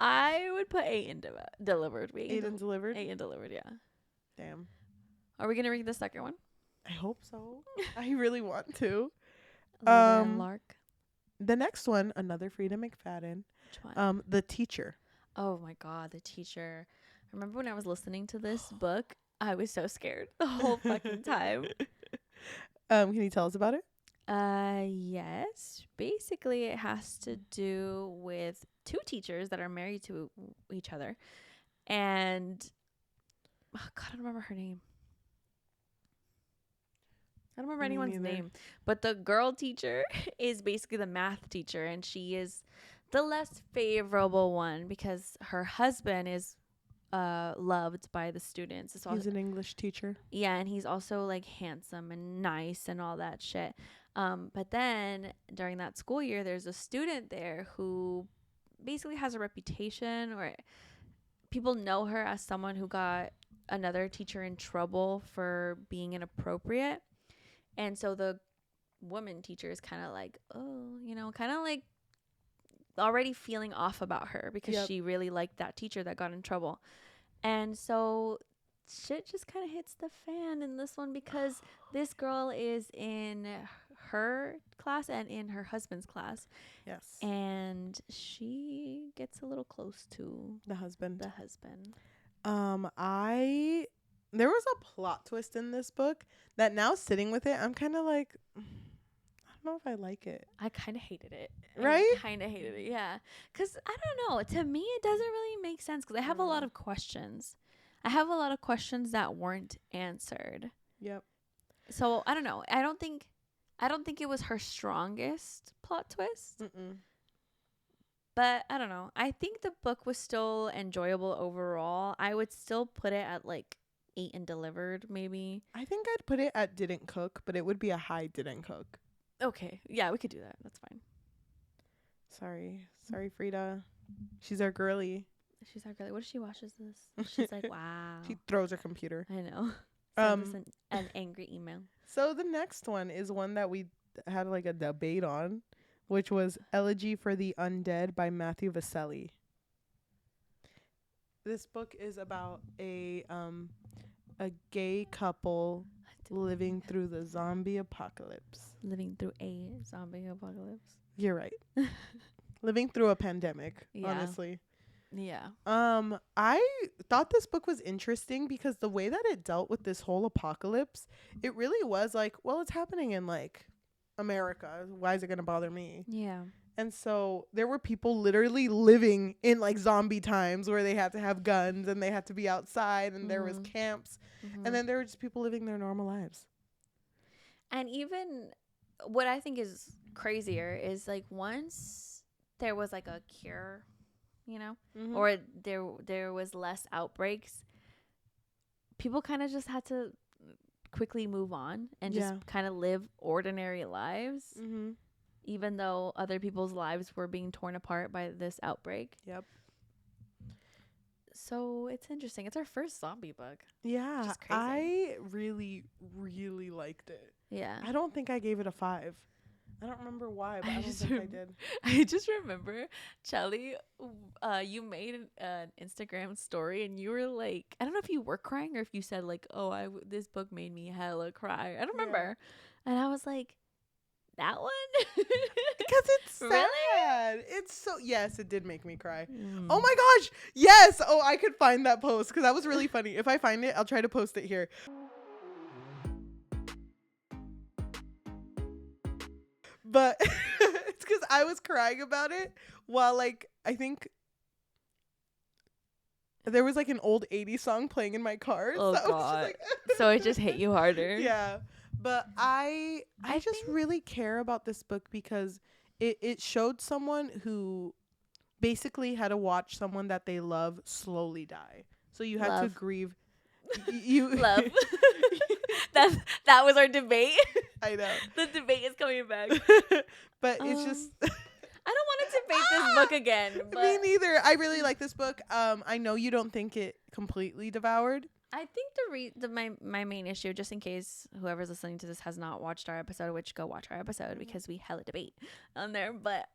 I would put 8 in delivered. 8 and delivered? 8 and delivered, yeah. Damn. Are we going to read the second one? I hope so. I really want to. Lark. The next one, another Frida McFadden. Which one? The Teacher. Oh my god, The Teacher. Remember when I was listening to this book? I was so scared the whole fucking time. Can you tell us about it? Yes. Basically, it has to do with two teachers that are married to each other. And oh god, I don't remember her name. I don't remember anyone's name. But the girl teacher is basically the math teacher, and she is the less favorable one because her husband is loved by the students. He's an English teacher. Yeah, and he's also like handsome and nice and all that shit. But then during that school year, there's a student there who basically has a reputation, or people know her as someone who got another teacher in trouble for being inappropriate. And so the woman teacher is kind of like, oh, you know, kind of like already feeling off about her because she really liked that teacher that got in trouble. And so shit just kind of hits the fan in this one because this girl is in her class and in her husband's class. Yes. And she gets a little close to the husband. There was a plot twist in this book that now sitting with it, I'm kind of like, I don't know if I like it. I kind of hated it. Right? I kind of hated it, yeah. Because, I don't know. To me, it doesn't really make sense because I have a lot of questions. I have a lot of questions that weren't answered. Yep. So, I don't know. I don't think it was her strongest plot twist. But, I don't know. I think the book was still enjoyable overall. I would still put it at, like, ate and delivered, maybe. I think I'd put it at didn't cook, but it would be a high didn't cook. Okay. Yeah, we could do that. That's fine. Sorry, Frida. She's our girly. She's our girl. What if she watches this? She's like, wow. She throws her computer. I know. Send us an angry email. So the next one is one that we had like a debate on, which was Elegy for the Undead by Matthew Vaselli. This book is about a gay couple living through the zombie apocalypse. Living through a zombie apocalypse. You're right. Living through a pandemic, honestly. Yeah. I thought this book was interesting because the way that it dealt with this whole apocalypse, it really was like, well, it's happening in like America. Why is it going to bother me? Yeah. And so there were people literally living in like zombie times where they had to have guns and they had to be outside and there was camps. And then there were just people living their normal lives. And even what I think is crazier is like once there was like a cure, you know, or there was less outbreaks, people kind of just had to quickly move on and just kind of live ordinary lives, even though other people's lives were being torn apart by this outbreak. Yep. So it's interesting. It's our first zombie book. Yeah. I really, really liked it. Yeah. I don't think I gave it a 5. I don't remember why, but I don't think I did. I just remember, Cheli, you made an Instagram story and you were like, I don't know if you were crying or if you said like, oh, this book made me hella cry. I don't remember. And I was like, that one? Because it's sad. Really? It's so, yes, it did make me cry. Oh my gosh. Yes. Oh, I could find that post because that was really funny. If I find it, I'll try to post it here. But it's because I was crying about it while, like, I think there was, like, an old 80s song playing in my car. Oh, so God. So it just hit you harder. Yeah. But I just really care about this book because it showed someone who basically had to watch someone that they love slowly die. So you had to grieve. You love. That was our debate. I know. The debate is coming back. But it's just I don't want to debate this book again. But me neither. I really like this book. I know you don't think it completely devoured. I think my main issue, just in case whoever's listening to this has not watched our episode, which go watch our episode because we hella debate on there. But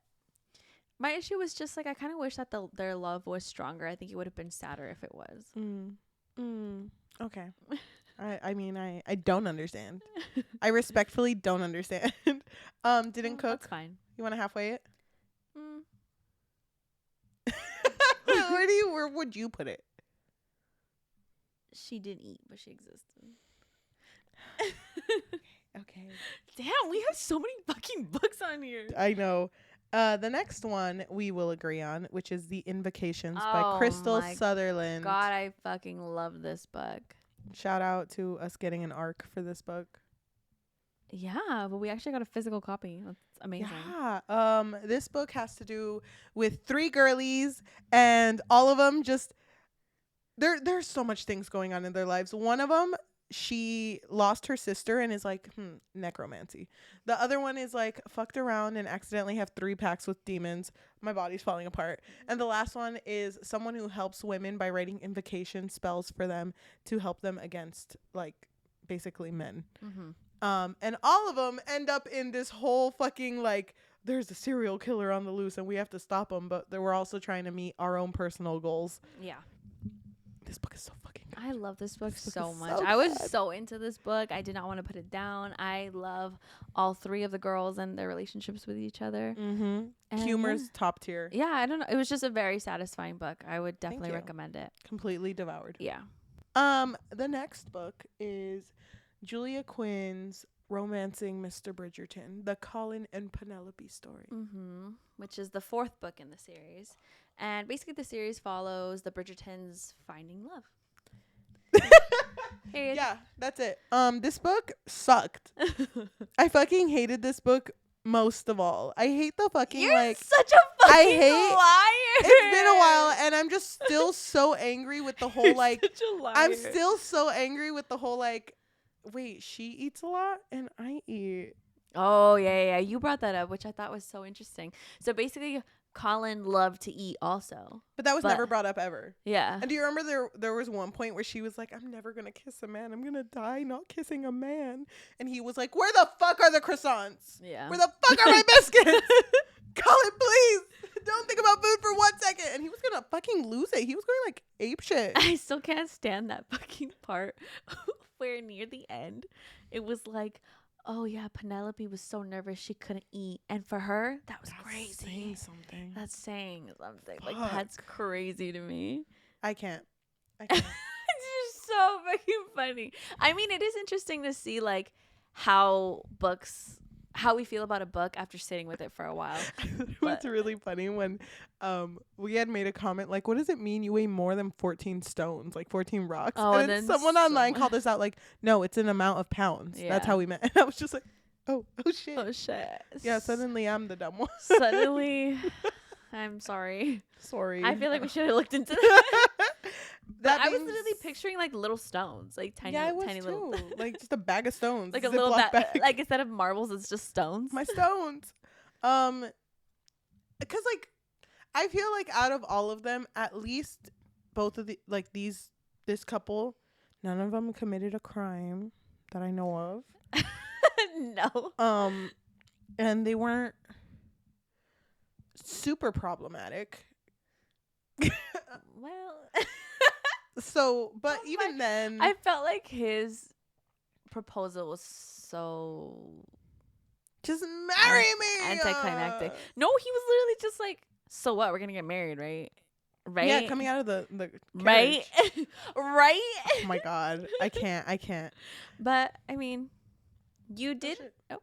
my issue was just like I kind of wish that their love was stronger. I think it would have been sadder if it was. Okay. I mean, I don't understand. I respectfully don't understand. Didn't cook. That's fine. You want to halfway it? Where would you put it? She didn't eat, but she existed. Okay. Damn, we have so many fucking books on here. I know. The next one we will agree on, which is The Invocations by Crystal Sutherland. God, I fucking love this book. Shout out to us getting an ARC for this book. Yeah, but we actually got a physical copy. That's amazing. Yeah. This book has to do with 3 girlies, and all of them just there's so much things going on in their lives. One of them, she lost her sister and is like, necromancy. The other one is like, fucked around and accidentally have 3 packs with demons. My body's falling apart. And the last one is someone who helps women by writing invocation spells for them to help them against, like, basically men. And all of them end up in this whole fucking, like, there's a serial killer on the loose and we have to stop him, but we're also trying to meet our own personal goals. Yeah. This book is so fucking good. I love this book so much. So I was so into this book. I did not want to put it down. I love all 3 of the girls and their relationships with each other. And humor's top tier. Yeah, I don't know. It was just a very satisfying book. I would definitely recommend it. Completely devoured. Yeah. The next book is Julia Quinn's Romancing Mr. Bridgerton, the Colin and Penelope story. Which is the 4th book in the series. And basically the series follows the Bridgertons finding love. Yeah, that's it. This book sucked. I fucking hated this book most of all. I hate the fucking You're such a fucking liar. It's been a while, and I'm just still so angry with the whole like. Such a liar. I'm still so angry with the whole like. Wait, she eats a lot and I eat. Oh yeah. You brought that up, which I thought was so interesting. So basically, Colin loved to eat also, but that was never brought up ever. Yeah. And do you remember there was one point where she was like, "I'm never gonna kiss a man. I'm gonna die not kissing a man." And he was like, "Where the fuck are the croissants? Yeah. Where the fuck are my biscuits? Colin, please." Don't think about food for 1 second. And he was gonna fucking lose it. He was going like ape shit. I still can't stand that fucking part where near the end it was like, oh yeah, Penelope was so nervous she couldn't eat, and for her that's crazy. Saying something. That's saying something. Fuck. Like that's crazy to me. I can't. It's just so fucking funny. I mean, it is interesting to see like how we feel about a book after sitting with it for a while. It's really funny when we had made a comment like, what does it mean you weigh more than 14 stones, like 14 rocks? Oh, and then someone online called us out like, no, it's an amount of pounds. Yeah. That's how we meant. And I was just like, oh shit. Oh shit. Yeah, suddenly I'm the dumb one. Suddenly I'm sorry. Sorry. I feel like we should have looked into that. I was means- literally picturing like little stones, like tiny, yeah, I was tiny too. little, Like just a bag of stones, like a little bag. like instead of marbles, it's just stones. My stones. Because like I feel like out of all of them, at least both of the like this couple, none of them committed a crime that I know of. No. And they weren't super problematic. Well, So, but even then, I felt like his proposal was so just marry me. anticlimactic. No, he was literally just like, so what? We're gonna get married, right? Right? Yeah, coming out of the right, carriage. right. Oh my god, I can't. But I mean, you did. Oh,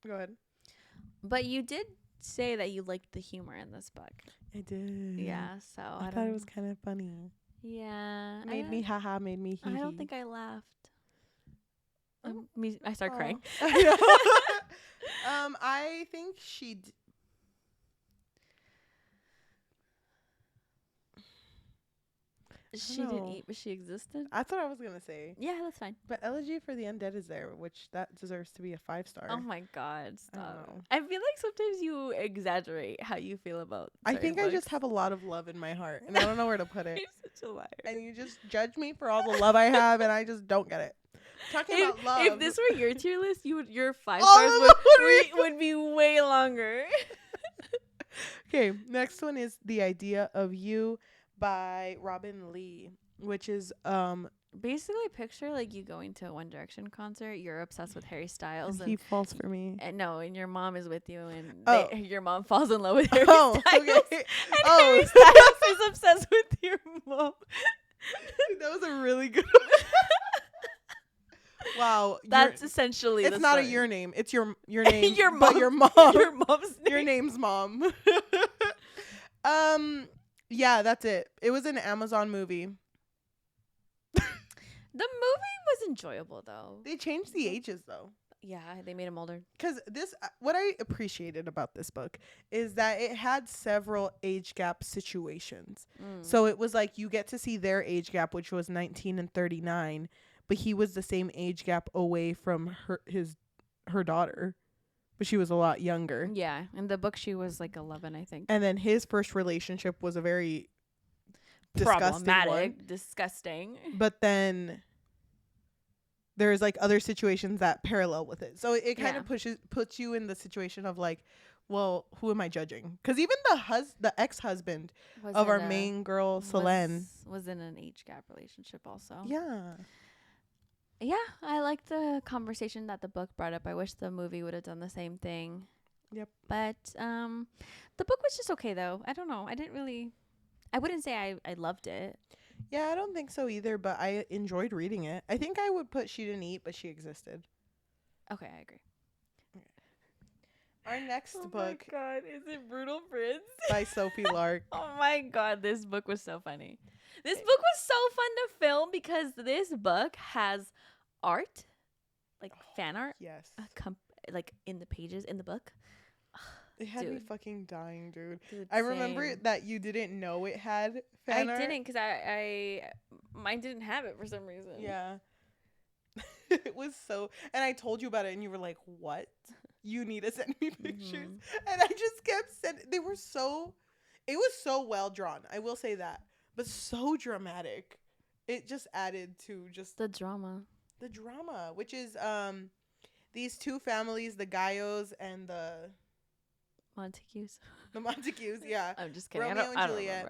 go ahead. but you did say that you liked the humor in this book. I did. Yeah, so I thought it was kind of funny. Yeah, Made me haha, made me hee. I don't think I laughed. Oh. I start crying. I know. I think she. She didn't eat, but she existed. I thought I was gonna say, Yeah, that's fine. but Elegy for the Undead is there, which that deserves to be a 5-star. Oh my god, I don't stop. know. I feel like sometimes you exaggerate how you feel about I certain think I just books. have a lot of love in my heart, and I don't know where to put it. You're such a liar. And you just judge me for all the love I have, and I just don't get it. Talking about love. If this were your tier list, your 5 All stars of them would be way longer. Okay, next one is The Idea of You by Robin Lee, which is Basically, picture like you going to a One Direction concert. You're obsessed with Harry Styles, and he falls for me. and your mom is with you, and Oh. your mom falls in love with Harry Oh, Styles. okay. And Oh. Harry Styles is obsessed with your mom. That was a really good one. Wow. That's essentially. It's the not a story. your name. It's your name. Your but mom- your mom. Your mom's name. Your name's mom. Yeah, that's it. It was an Amazon movie. The movie was enjoyable though. They changed the ages though. Yeah, they made him older. Because what I appreciated about this book is that it had several age gap situations. So it was like you get to see their age gap, which was 19 and 39, but he was the same age gap away from her daughter, but she was a lot younger. Yeah, in the book she was like 11, I think. And then his first relationship was a very disgusting one. Disgusting. But then there's like other situations that parallel with it. So it kind of puts you in the situation of like, well, who am I judging? Because even the ex-husband of our main girl, Selene, was in an age gap relationship also. Yeah. Yeah, I like the conversation that the book brought up. I wish the movie would have done the same thing. Yep. But the book was just okay though. I don't know. I wouldn't say I loved it. Yeah, I don't think so either, but I enjoyed reading it. I think I would put She Didn't Eat, but She Existed. Okay, I agree. Our next book Oh my god, is it Brutal Prince? by Sophie Lark. Oh my god, this book was so funny. This book was so fun to film because this book has art, like fan art, Yes. like in the pages in the book. It had me Dude. fucking dying, dude. Dude, I remember same. that you didn't know it had I fan art. didn't, because mine didn't have it for some reason. Yeah. It was so, and I told you about it and you were like, what? You need to send me pictures. And I just kept sending. It was so well drawn. I will say that. But so dramatic. It just added to just The drama. Which is these two families, the Gayos and the Montagues. Yeah. I'm just kidding. Romeo and I don't Juliet.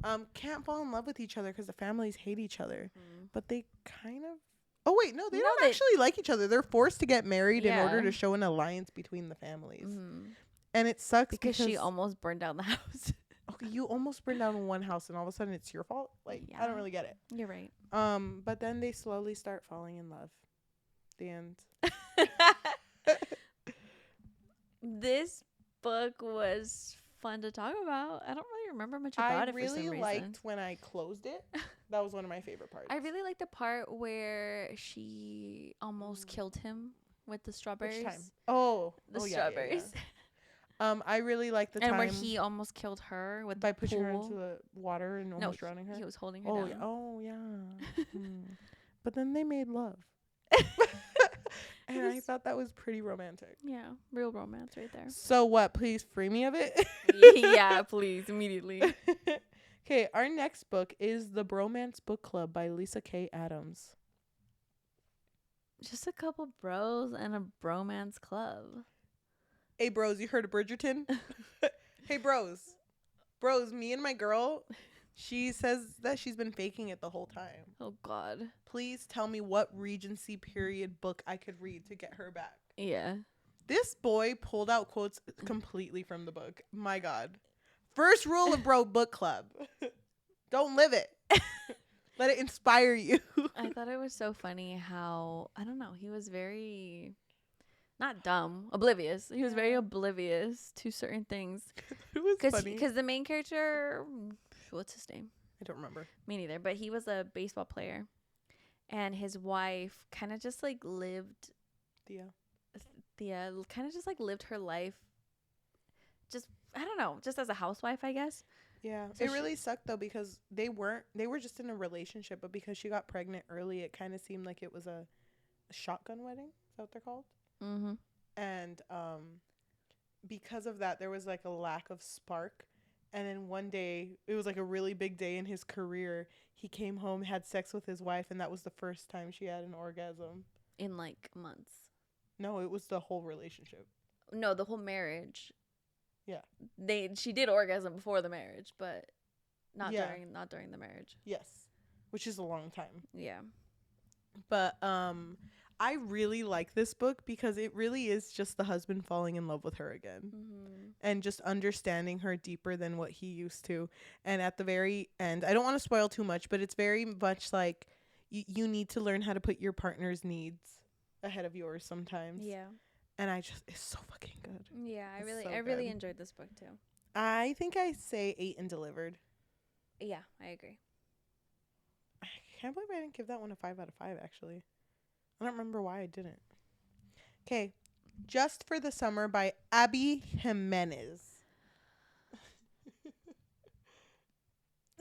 remember. Can't fall in love with each other because the families hate each other. But they kind of. Oh wait, no, they No, don't they- actually like each other. They're forced to get married in order Yeah. to show an alliance between the families. And it sucks because she almost burned down the house. Okay, you almost burned down one house and all of a sudden it's your fault. Like, I don't really get it. You're right. But then they slowly start falling in love. The end. This book was fun to talk about. I don't really remember much about it for some reason. I really liked when I closed it. That was one of my favorite parts. I really liked the part where she almost killed him with the strawberries. Which time? Oh, The yeah, strawberries. I really liked the and time where he almost killed her with by the pushing her pool. into the water and almost drowning her. He was holding her Oh down. yeah. Oh yeah. But then they made love. And I thought that was pretty romantic. Yeah, real romance right there. So what? Please free me of it. Yeah, please, immediately. Okay, our next book is The Bromance Book Club by Lisa K. Adams. Just a couple bros and a bromance club. Hey, bros, you heard of Bridgerton? Hey, bros, me and my girl, she says that she's been faking it the whole time. Oh, God. Please tell me what Regency period book I could read to get her back. Yeah. This boy pulled out quotes completely from the book. My God. First rule of Bro Book Club. Don't live it. Let it inspire you. I thought it was so funny how, I don't know, he was very, not dumb, oblivious. He was very oblivious to certain things. It was funny. Because the main character, what's his name? I don't remember. Me neither, but he was a baseball player. And his wife kind of just like lived, kind of just like lived her life. Just, I don't know, just as a housewife, I guess. Yeah, So it really sucked though because they were just in a relationship, but because she got pregnant early, it kind of seemed like it was a shotgun wedding. Is that what they're called? Mm-hmm. And because of that, there was like a lack of spark. And then one day, it was like a really big day in his career. He came home, had sex with his wife, and that was the first time she had an orgasm. In like months. No, it was the whole relationship. No, the whole marriage. Yeah. She did orgasm before the marriage, but not during the marriage. Yes. Which is a long time. Yeah. But I really like this book because it really is just the husband falling in love with her again. And just understanding her deeper than what he used to. And at the very end, I don't want to spoil too much, but it's very much like you need to learn how to put your partner's needs ahead of yours sometimes. Yeah. And it's so fucking good. Yeah, It's I so really good. enjoyed this book too. I think I say 8 and delivered. Yeah, I agree. I can't believe I didn't give that one a 5 out of 5, actually. I don't remember why I didn't. Okay. Just for the Summer by Abby Jimenez.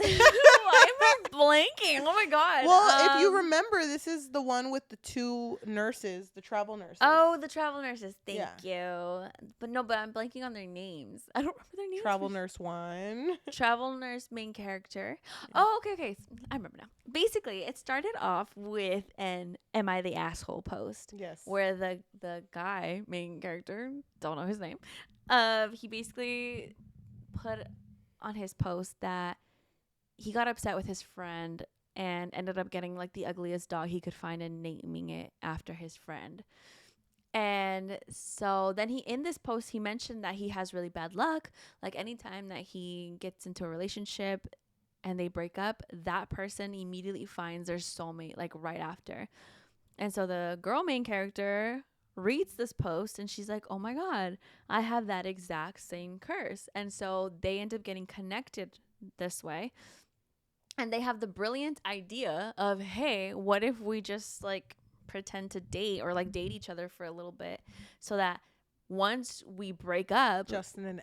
Why am I blanking? Oh my God. Well, if you remember, this is the one with the two nurses, the travel nurses. Oh, the travel nurses. Thank you. But I'm blanking on their names. I don't remember their names. Travel Nurse 1. Travel nurse main character. Oh, okay. I remember now. Basically, it started off with an "Am I the asshole?" post. Yes. Where the guy, main character, don't know his name, he basically put on his post that he got upset with his friend and ended up getting like the ugliest dog he could find and naming it after his friend. And so then in this post, he mentioned that he has really bad luck. Like anytime that he gets into a relationship and they break up, that person immediately finds their soulmate like right after. And so the girl main character reads this post and she's like, oh my God, I have that exact same curse. And so they end up getting connected this way. And they have the brilliant idea of, hey, what if we just like pretend to date or like date each other for a little bit, so that once we break up, Justin and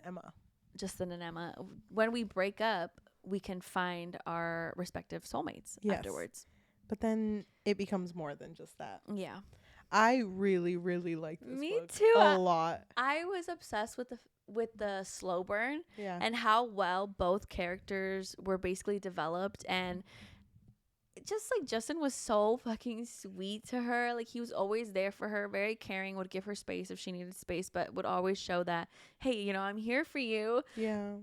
Emma, when we break up, we can find our respective soulmates afterwards. But then it becomes more than just that. Yeah. I really, really like this Me book too. a lot. I was obsessed with the slow burn Yeah. and how well both characters were basically developed, and just like Justin was so fucking sweet to her. Like he was always there for her, very caring, would give her space if she needed space, but would always show that, hey, you know, I'm here for you. Yeah.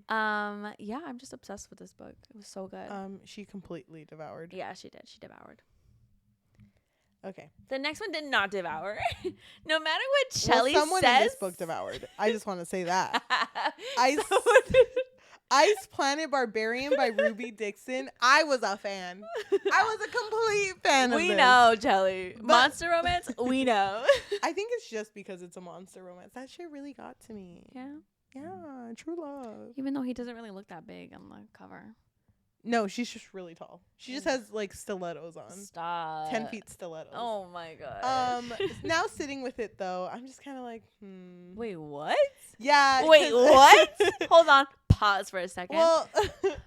Yeah, I'm just obsessed with this book. It was so good. She completely devoured. Yeah, she did. She devoured. Okay. The next one did not devour. No matter what Cheli someone says, in this book devoured. I just want to say that. Ice Planet Barbarian by Ruby Dixon. I was a fan. I was a complete fan of this. We know, Cheli. Monster romance, we know. I think it's just because it's a monster romance. That shit really got to me. Yeah. Yeah, true love. Even though he doesn't really look that big on the cover. No, she's just really tall. She just has like stilettos on. Stop. 10 feet stilettos. Oh my god. Now sitting with it though, I'm just kind of like, Wait, what? Yeah. Wait, what? Hold on. Pause for a second. Well, what?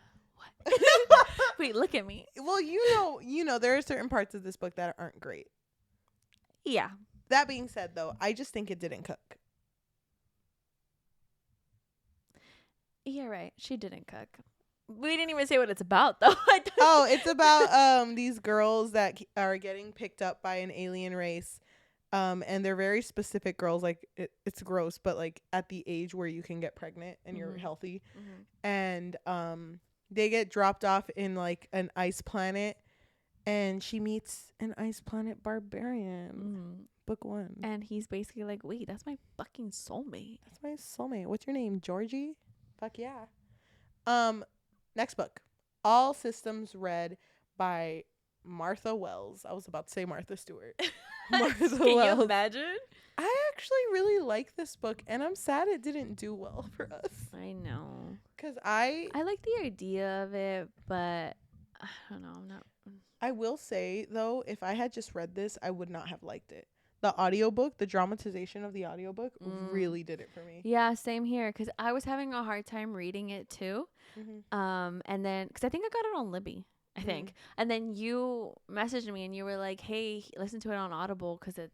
Wait, look at me. Well, you know, there are certain parts of this book that aren't great. Yeah. That being said, though, I just think it didn't cook. Yeah, right. She didn't cook. We didn't even say what it's about, though. It's about these girls that are getting picked up by an alien race. And they're very specific girls. Like it's gross, but like at the age where you can get pregnant and you're healthy. And they get dropped off in like an ice planet, and she meets an ice planet barbarian. Book 1. And he's basically like, wait, that's my fucking soulmate. That's my soulmate. What's your name? Georgie? Fuck yeah. Next book. All Systems Read by Martha Wells. I was about to say Martha Stewart. Martha Can Wells. you imagine? I actually really like this book, and I'm sad it didn't do well for us. I know. Because I like the idea of it, but I don't know. I will say, though, if I had just read this, I would not have liked it. The audiobook, the dramatization of the audiobook really did it for me. Yeah, same here. Because I was having a hard time reading it, too. And then, because I think I got it on Libby. I think. And then you messaged me and you were like, hey, listen to it on Audible because it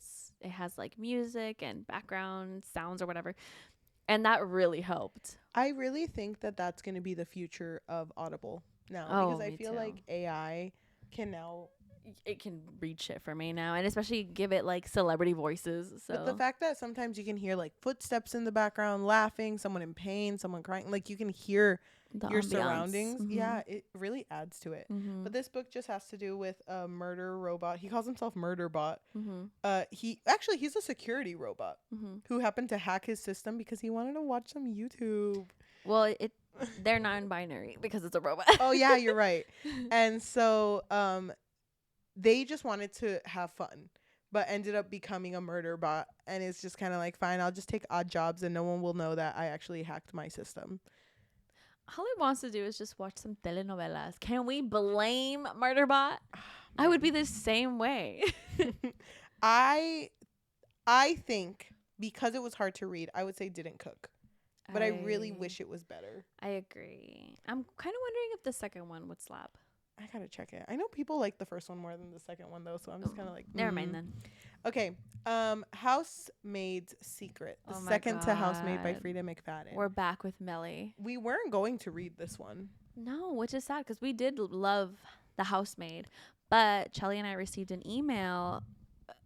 has like music and background sounds or whatever. And that really helped. I really think that that's going to be the future of Audible now. Because I feel like AI can now... It can read shit for me now. And especially give it like celebrity voices. So. But the fact that sometimes you can hear like footsteps in the background, laughing, someone in pain, someone crying. Like you can hear... your ambiance. Surroundings. Yeah, it really adds to it. But this book just has to do with a murder robot. He calls himself Murderbot. He's a security robot who happened to hack his system because he wanted to watch some YouTube. Well, they're non-binary because it's a robot. Oh yeah, you're right. And so they just wanted to have fun, but ended up becoming a murder bot. And it's just kind of like, fine, I'll just take odd jobs and no one will know that I actually hacked my system. All he wants to do is just watch some telenovelas. Can we blame Murderbot? I would be the same way. I think because it was hard to read, I would say didn't cook. But I really wish it was better. I agree. I'm kind of wondering if the second one would slap. I gotta check it. I know people like the first one more than the second one though, so I'm just kind of like never mind then. Okay. Housemaid's Secret. The second to Housemaid by Frida McFadden. We're back with Melly. We weren't going to read this one. No, which is sad because we did love The Housemaid, but Cheli and I received an email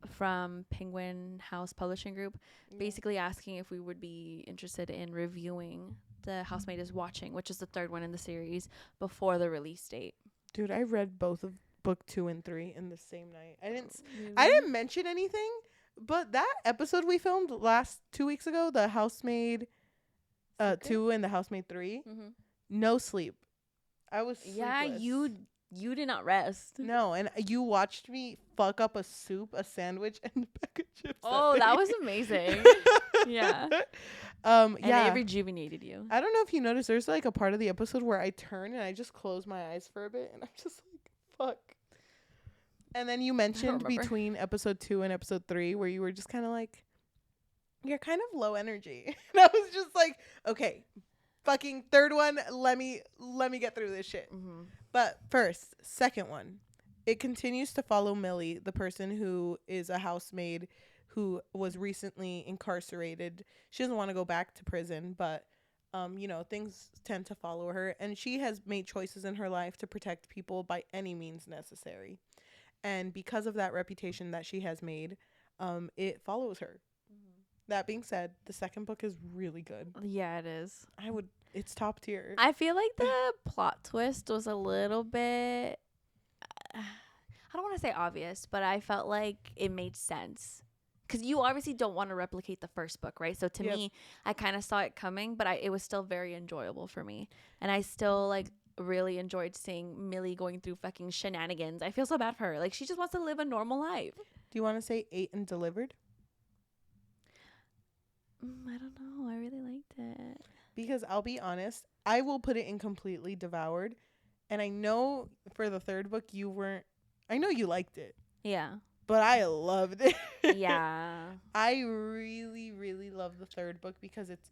from Penguin House Publishing Group basically asking if we would be interested in reviewing The Housemaid is Watching, which is the third one in the series, before the release date. Dude, I read both of book 2 and 3 in the same night. I didn't mention anything, but that episode we filmed 2 weeks ago, the Housemaid 2 and the Housemaid 3, no sleep. I was sleepless. Yeah, you did not rest. No, and you watched me fuck up a soup, a sandwich, and a bag of chips. Oh, that was amazing. Yeah. And it rejuvenated you. I don't know if you noticed, there's like a part of the episode where I turn and I just close my eyes for a bit and I'm just like, fuck. And then you mentioned between episode 2 and episode 3 where you were just kind of like, you're kind of low energy. And I was just like, okay, fucking third one, let me get through this shit. Mm-hmm. But first, second one, it continues to follow Millie, the person who is a housemaid who was recently incarcerated. She doesn't want to go back to prison, but things tend to follow her, and she has made choices in her life to protect people by any means necessary. And because of that reputation that she has made, it follows her. That being said, the second book is really good. Yeah, it is. It's top tier. I feel like the plot twist was a little bit, I don't want to say obvious, but I felt like it made sense. Because you obviously don't want to replicate the first book, right? So to me, I kind of saw it coming, but it was still very enjoyable for me. And I still, like, really enjoyed seeing Millie going through fucking shenanigans. I feel so bad for her. Like, she just wants to live a normal life. Do you want to say 8 and Delivered? I don't know. I really liked it. Because I'll be honest, I will put it in completely devoured. And I know for the third book I know you liked it. Yeah. But I loved it. Yeah. I really, really love the third book because it's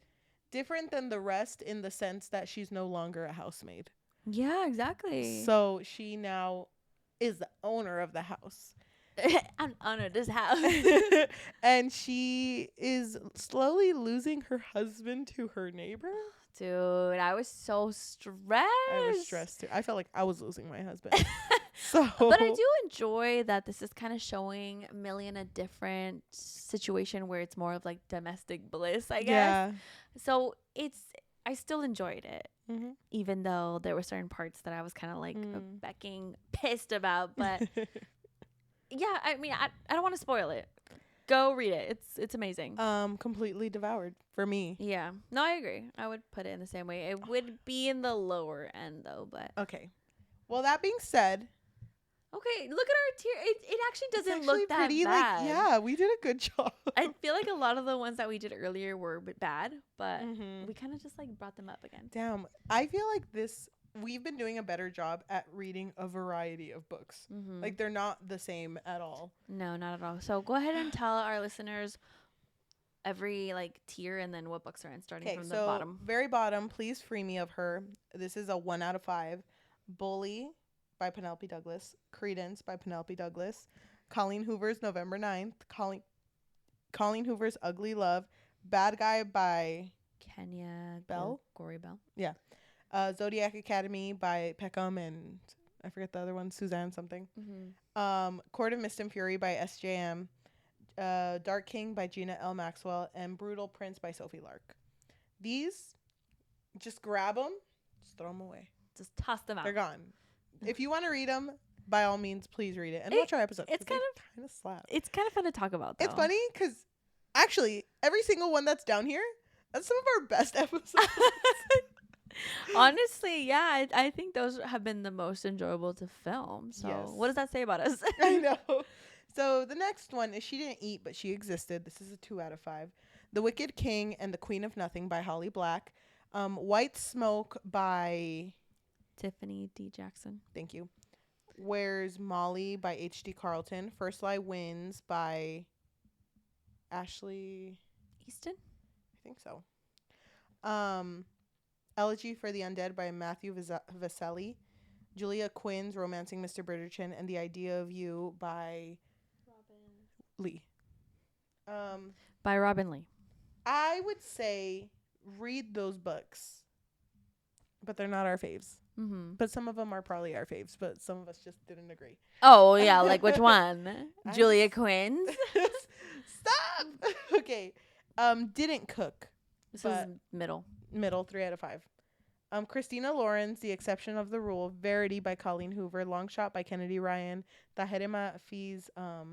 different than the rest in the sense that she's no longer a housemaid. Yeah, exactly. So she now is the owner of the house. I'm owner of this house. And she is slowly losing her husband to her neighbor. Dude, I was so stressed. I was stressed too. I felt like I was losing my husband. So, but I do enjoy that this is kind of showing Millie in a different situation where it's more of like domestic bliss, I guess. Yeah. So I still enjoyed it, even though there were certain parts that I was kind of like becking pissed about. But yeah, I mean, I don't want to spoil it. Go read it. It's amazing. Completely devoured for me. Yeah. No, I agree. I would put it in the same way. It would be in the lower end though, but okay. Well, that being said, okay, look at our tier. It actually doesn't look that pretty, bad. Like, yeah, we did a good job. I feel like a lot of the ones that we did earlier were bad, but we kind of just like brought them up again. Damn, I feel like we've been doing a better job at reading a variety of books. Like, they're not the same at all. No, not at all. So go ahead and tell our listeners every like tier and then what books are in, starting from the bottom. Very bottom, Please Free Me of Her. This is a 1 out of 5. Bully by Penelope Douglas. Credence by Penelope Douglas. Colleen Hoover's November 9th. Colleen Hoover's Ugly Love. Bad Guy by Kenya Bell. Gory Bell. Yeah. Zodiac Academy by Peckham and I forget the other one, Suzanne something. Court of Mist and Fury by SJM. Dark King by Gina L. Maxwell. And Brutal Prince by Sophie Lark. These, just grab them, just throw them away. Just toss them out. They're gone. If you want to read them, by all means, please read it. And watch our episode. It's kind of slap. It's kind of fun to talk about, though. It's funny because, actually, every single one that's down here, that's some of our best episodes. Honestly, yeah. I think those have been the most enjoyable to film. So what does that say about us? I know. So the next one is She Didn't Eat, But She Existed. This is a 2 out of 5. The Wicked King and the Queen of Nothing by Holly Black. White Smoke by Tiffany D. Jackson. Thank you. Where's Molly by H.D. Carlton. First Lie Wins by Ashley Easton? I think so. Elegy for the Undead by Matthew Vaselli. Julia Quinn's Romancing Mr. Bridgerton and The Idea of You by Robin Lee. By Robin Lee. I would say read those books, but they're not our faves. But some of them are probably our faves, but some of us just didn't agree. Oh, yeah. Like which one? Julia Quinn's? Stop! Okay. Didn't Cook. This is middle. Middle, 3 out of 5. Christina Lauren's The Exception of the Rule. Verity by Colleen Hoover. Long Shot by Kennedy Ryan. Tahirima Fee's All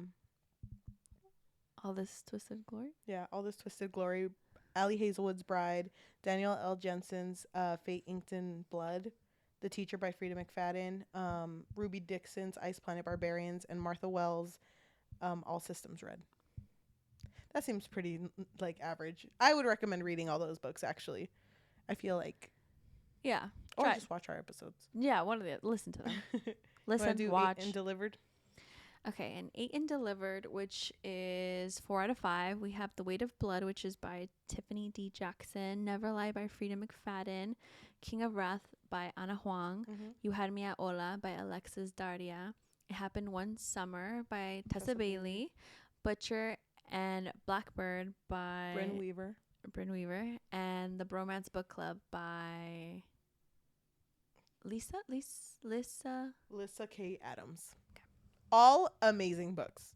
This Twisted Glory? Yeah, All This Twisted Glory. Allie Hazelwood's Bride. Danielle L. Jensen's Fate Inked in Blood. The Teacher by Frida McFadden. Ruby Dixon's Ice Planet Barbarians. And Martha Wells' All Systems Red. That seems pretty, like, average. I would recommend reading all those books, actually. I feel like. Yeah. Or just watch our episodes. Yeah, listen to them. Listen, do watch. 8 and Delivered? Okay, and Eight and Delivered, which is 4 out of 5. We have The Weight of Blood, which is by Tiffany D. Jackson. Never Lie by Frida McFadden. King of Wrath by Ana Huang. You Had Me at Hola by Alexis Daria. It Happened One Summer by Tessa Bailey. Butcher and Blackbird by Bryn Weaver. And The Bromance Book Club by Lisa K. Adams. All amazing books.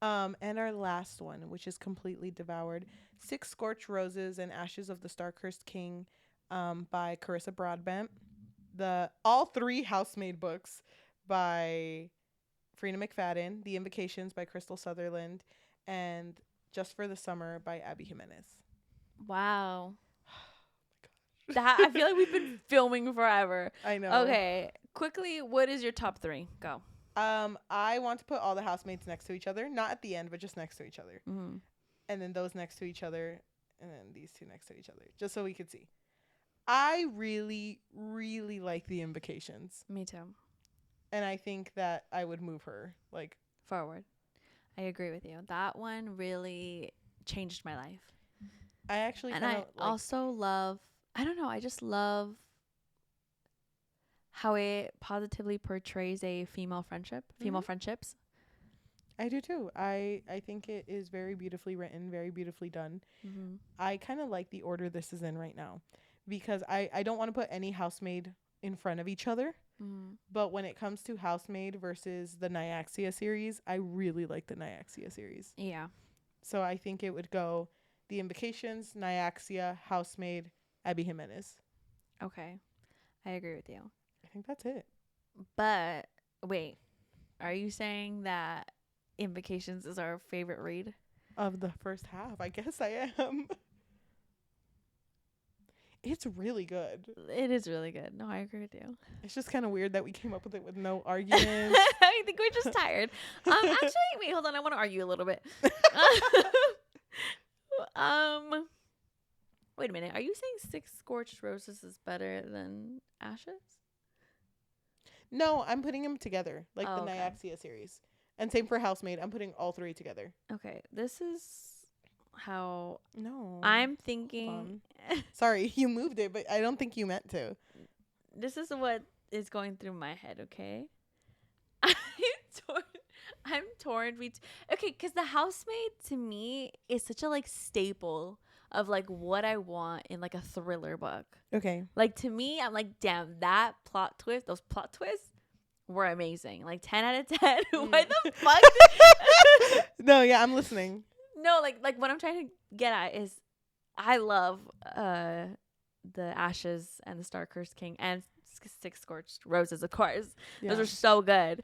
And our last one, which is completely devoured, Six Scorched Roses and Ashes of the Star-Cursed King by Carissa Broadbent. All 3 Housemaid books by Frida McFadden. The Invocations by Crystal Sutherland. And Just for the Summer by Abby Jimenez. Wow. That I feel like we've been filming forever. I know. Okay, quickly, what is your top 3? Go. I want to put all the housemates next to each other, not at the end, but just next to each other. And then those next to each other, and then these 2 next to each other, just so we could see. I really, really like the Invocations. Me too. And I think that I would move her forward. I agree with you. That one really changed my life. I also love. I don't know. I just love how it positively portrays a female friendships. I do too. I think it is very beautifully written, very beautifully done. I kind of like the order this is in right now because I don't want to put any housemaid in front of each other. But when it comes to Housemaid versus the Nyaxia series, I really like the Nyaxia series. Yeah. So I think it would go The Invocations, Nyaxia, Housemaid, Abby Jimenez. Okay. I agree with you. I think that's it. But wait, are you saying that Invocations is our favorite read? Of the first half, I guess I am. It's really good. It is really good. No, I agree with you. It's just kind of weird that we came up with it with no arguments. I think we're just tired. Actually, wait, hold on. I want to argue a little bit. Wait a minute. Are you saying Six Scorched Roses is better than Ashes? No, I'm putting them together, like the okay. Nyaxia series. And same for Housemaid. I'm putting all 3 together. Okay, this is how no I'm thinking. Sorry, you moved it, but I don't think you meant to. This is what is going through my head, okay? I'm torn between. Okay, because the Housemaid to me is such a staple of what I want in a thriller book. Okay. To me, I'm damn, those plot twists were amazing. 10 out of 10. Why the fuck? No, yeah, I'm listening. No, what I'm trying to get at is I love the Ashes and the Star-Cursed King and Six Scorched Roses, of course. Yeah. Those are so good.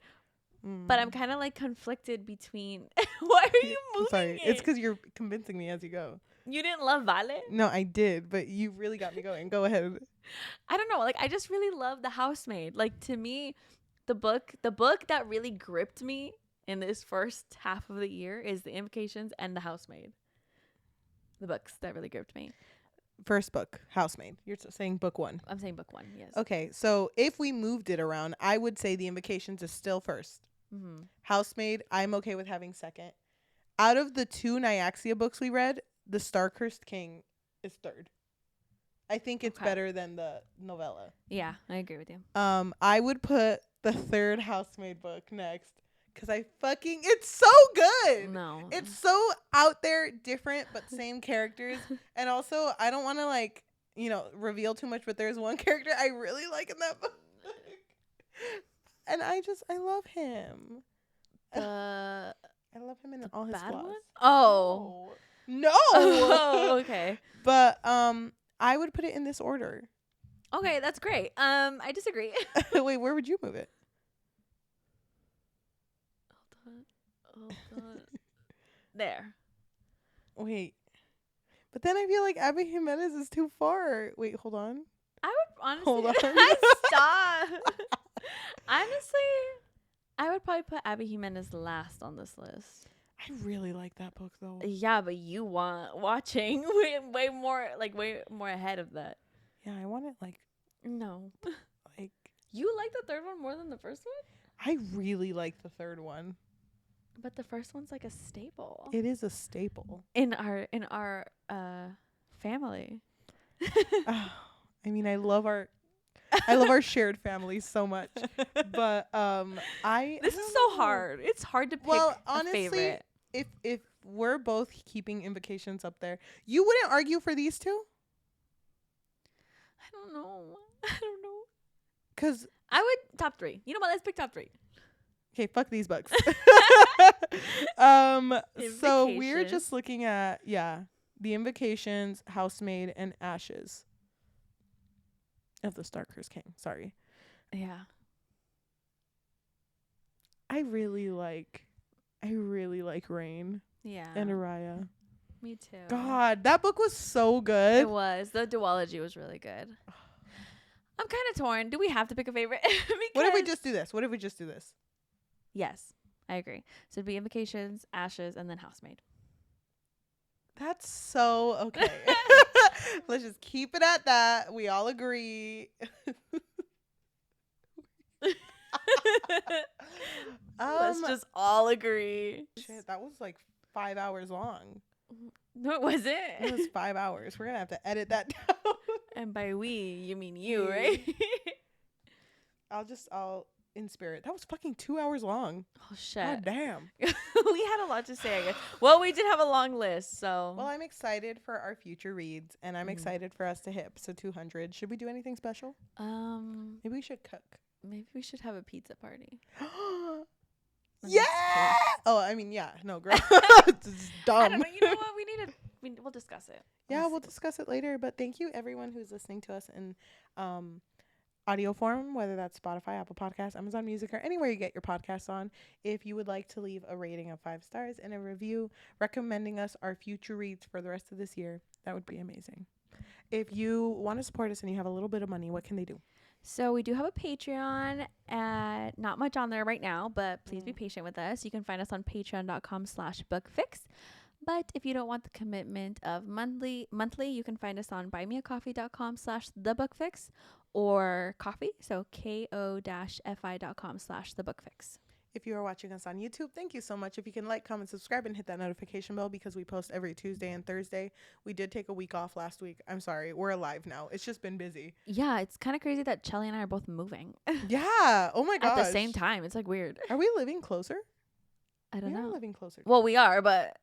But I'm kind of conflicted between. Why are you moving? Sorry, it's because you're convincing me as you go. You didn't love Vale? No, I did, but you really got me going. Go ahead. I don't know. I just really love The Housemaid. To me, the book that really gripped me in this first half of the year is The Invocations and The Housemaid. The books that really gripped me. First book, Housemaid. You're saying book 1. I'm saying book 1, yes. Okay, so if we moved it around, I would say The Invocations is still first. Housemaid, I'm okay with having second. Out of the 2 Nyaxia books we read, The Star-Cursed King is third. I think it's better than the novella. Yeah, I agree with you. I would put the 3rd Housemaid book next because it's so good. No. It's so out there, different, but same characters. And also, I don't want to reveal too much, but there's one character I really like in that book. And I love him. I love him in all his flaws. One? Oh. No. Oh, okay. But I would put it in this order. Okay, that's great. I disagree. Wait, where would you move it? Hold on. There. Wait. But then I feel like Abby Jimenez is too far. Wait, hold on. I would honestly hold on. Stop. Honestly, I would probably put Abby Jimenez last on this list. I really like that book though. Yeah, but you want watching way more ahead of that. Yeah, I want it no. You like the 3rd one more than the first one? I really like the 3rd one. But the first one's like a staple It is a staple. in our family. I mean, I love our shared family so much. But This is so hard. It's hard to pick honestly, a favorite. If we're both keeping Invocations up there, you wouldn't argue for these two? I don't know. 'Cause I would top 3. You know what? Let's pick top 3. okay, fuck these books. So we're just looking at The Invocations, Housemaid, and Ashes of the Starkers King. Sorry. Yeah. I really like Rain Yeah. and Araya. Me too. God, that book was so good. It was. The duology was really good. I'm kind of torn. Do we have to pick a favorite? What if we just do this? Yes, I agree. So it'd be Invocations, Ashes, and then Housemaid. That's so okay. Let's just keep it at that. We all agree. Let's just all agree. Shit, that was like 5 hours long. No, it wasn't. It was 5 hours. We're gonna have to edit that down. And by we, you mean you, right? I'll in spirit. That was fucking 2 hours long. Oh shit. God damn. We had a lot to say, I guess. Well, we did have a long list, so. Well, I'm excited for our future reads, and I'm excited for us to hit episode 200. Should we do anything special? Maybe we should cook. Maybe we should have a pizza party. Yeah. Oh, I mean, yeah. No, girl. It's dumb. I don't know. You know what? We'll discuss it. Yeah, we'll discuss it later. But thank you, everyone who's listening to us in audio form, whether that's Spotify, Apple Podcasts, Amazon Music, or anywhere you get your podcasts on. If you would like to leave a rating of 5 stars and a review recommending us our future reads for the rest of this year, that would be amazing. If you want to support us and you have a little bit of money, what can they do? So we do have a Patreon. Not much on there right now, but please be patient with us. You can find us on patreon.com/bookfix. But if you don't want the commitment of monthly, you can find us on buymeacoffee.com/thebookfix or coffee. So ko-fi.com/thebookfix. If you are watching us on YouTube, thank you so much. If you can like, comment, subscribe, and hit that notification bell because we post every Tuesday and Thursday. We did take a week off last week. I'm sorry. We're alive now. It's just been busy. Yeah, it's kind of crazy that Cheli and I are both moving. Yeah. Oh my gosh. At the same time. It's like weird. Are we living closer? I don't know. We are living closer. Well, we are, but...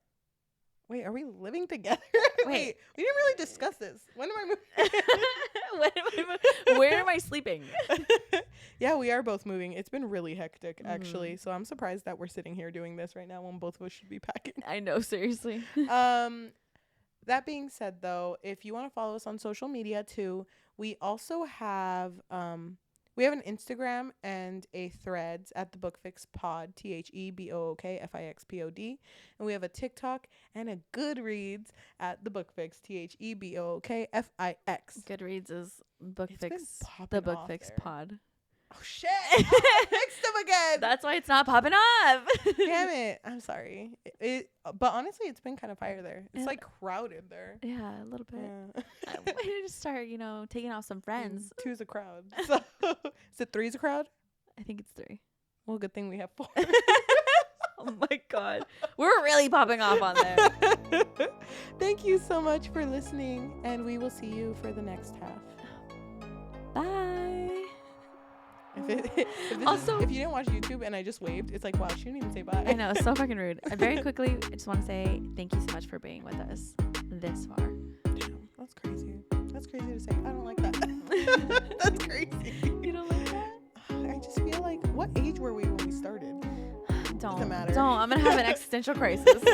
Wait, are we living together? Wait, we didn't really discuss this. When am I moving? Where am I sleeping? Yeah, we are both moving. It's been really hectic, actually. So I'm surprised that we're sitting here doing this right now when both of us should be packing. I know, seriously. That being said, though, if you want to follow us on social media too, we also have we have an Instagram and a Threads at the Bookfix Pod, THEBOOKFIXPOD, and we have a TikTok and a Goodreads at the Bookfix, THEBOOKFIX. Goodreads is Bookfix, the Bookfix Pod. Oh shit! I fixed them again. That's why it's not popping up. Damn it! I'm sorry. But honestly, it's been kind of fire there. It's like crowded there. Yeah, a little bit. Yeah. We need to start, taking off some friends. 2's a crowd. So is it 3's a crowd? I think it's 3. Well, good thing we have 4. Oh my god, we're really popping off on there. Thank you so much for listening, and we will see you for the next half. Bye. If you didn't watch YouTube and I just waved, it's like, wow, she didn't even say bye. I know, it's so fucking rude. Very quickly, I just want to say thank you so much for being with us this far. Damn, that's crazy. That's crazy to say. I don't like that. That's crazy. You don't like that? I just feel like, what age were we when we started? Don't. Doesn't matter. Don't. I'm gonna have an existential crisis.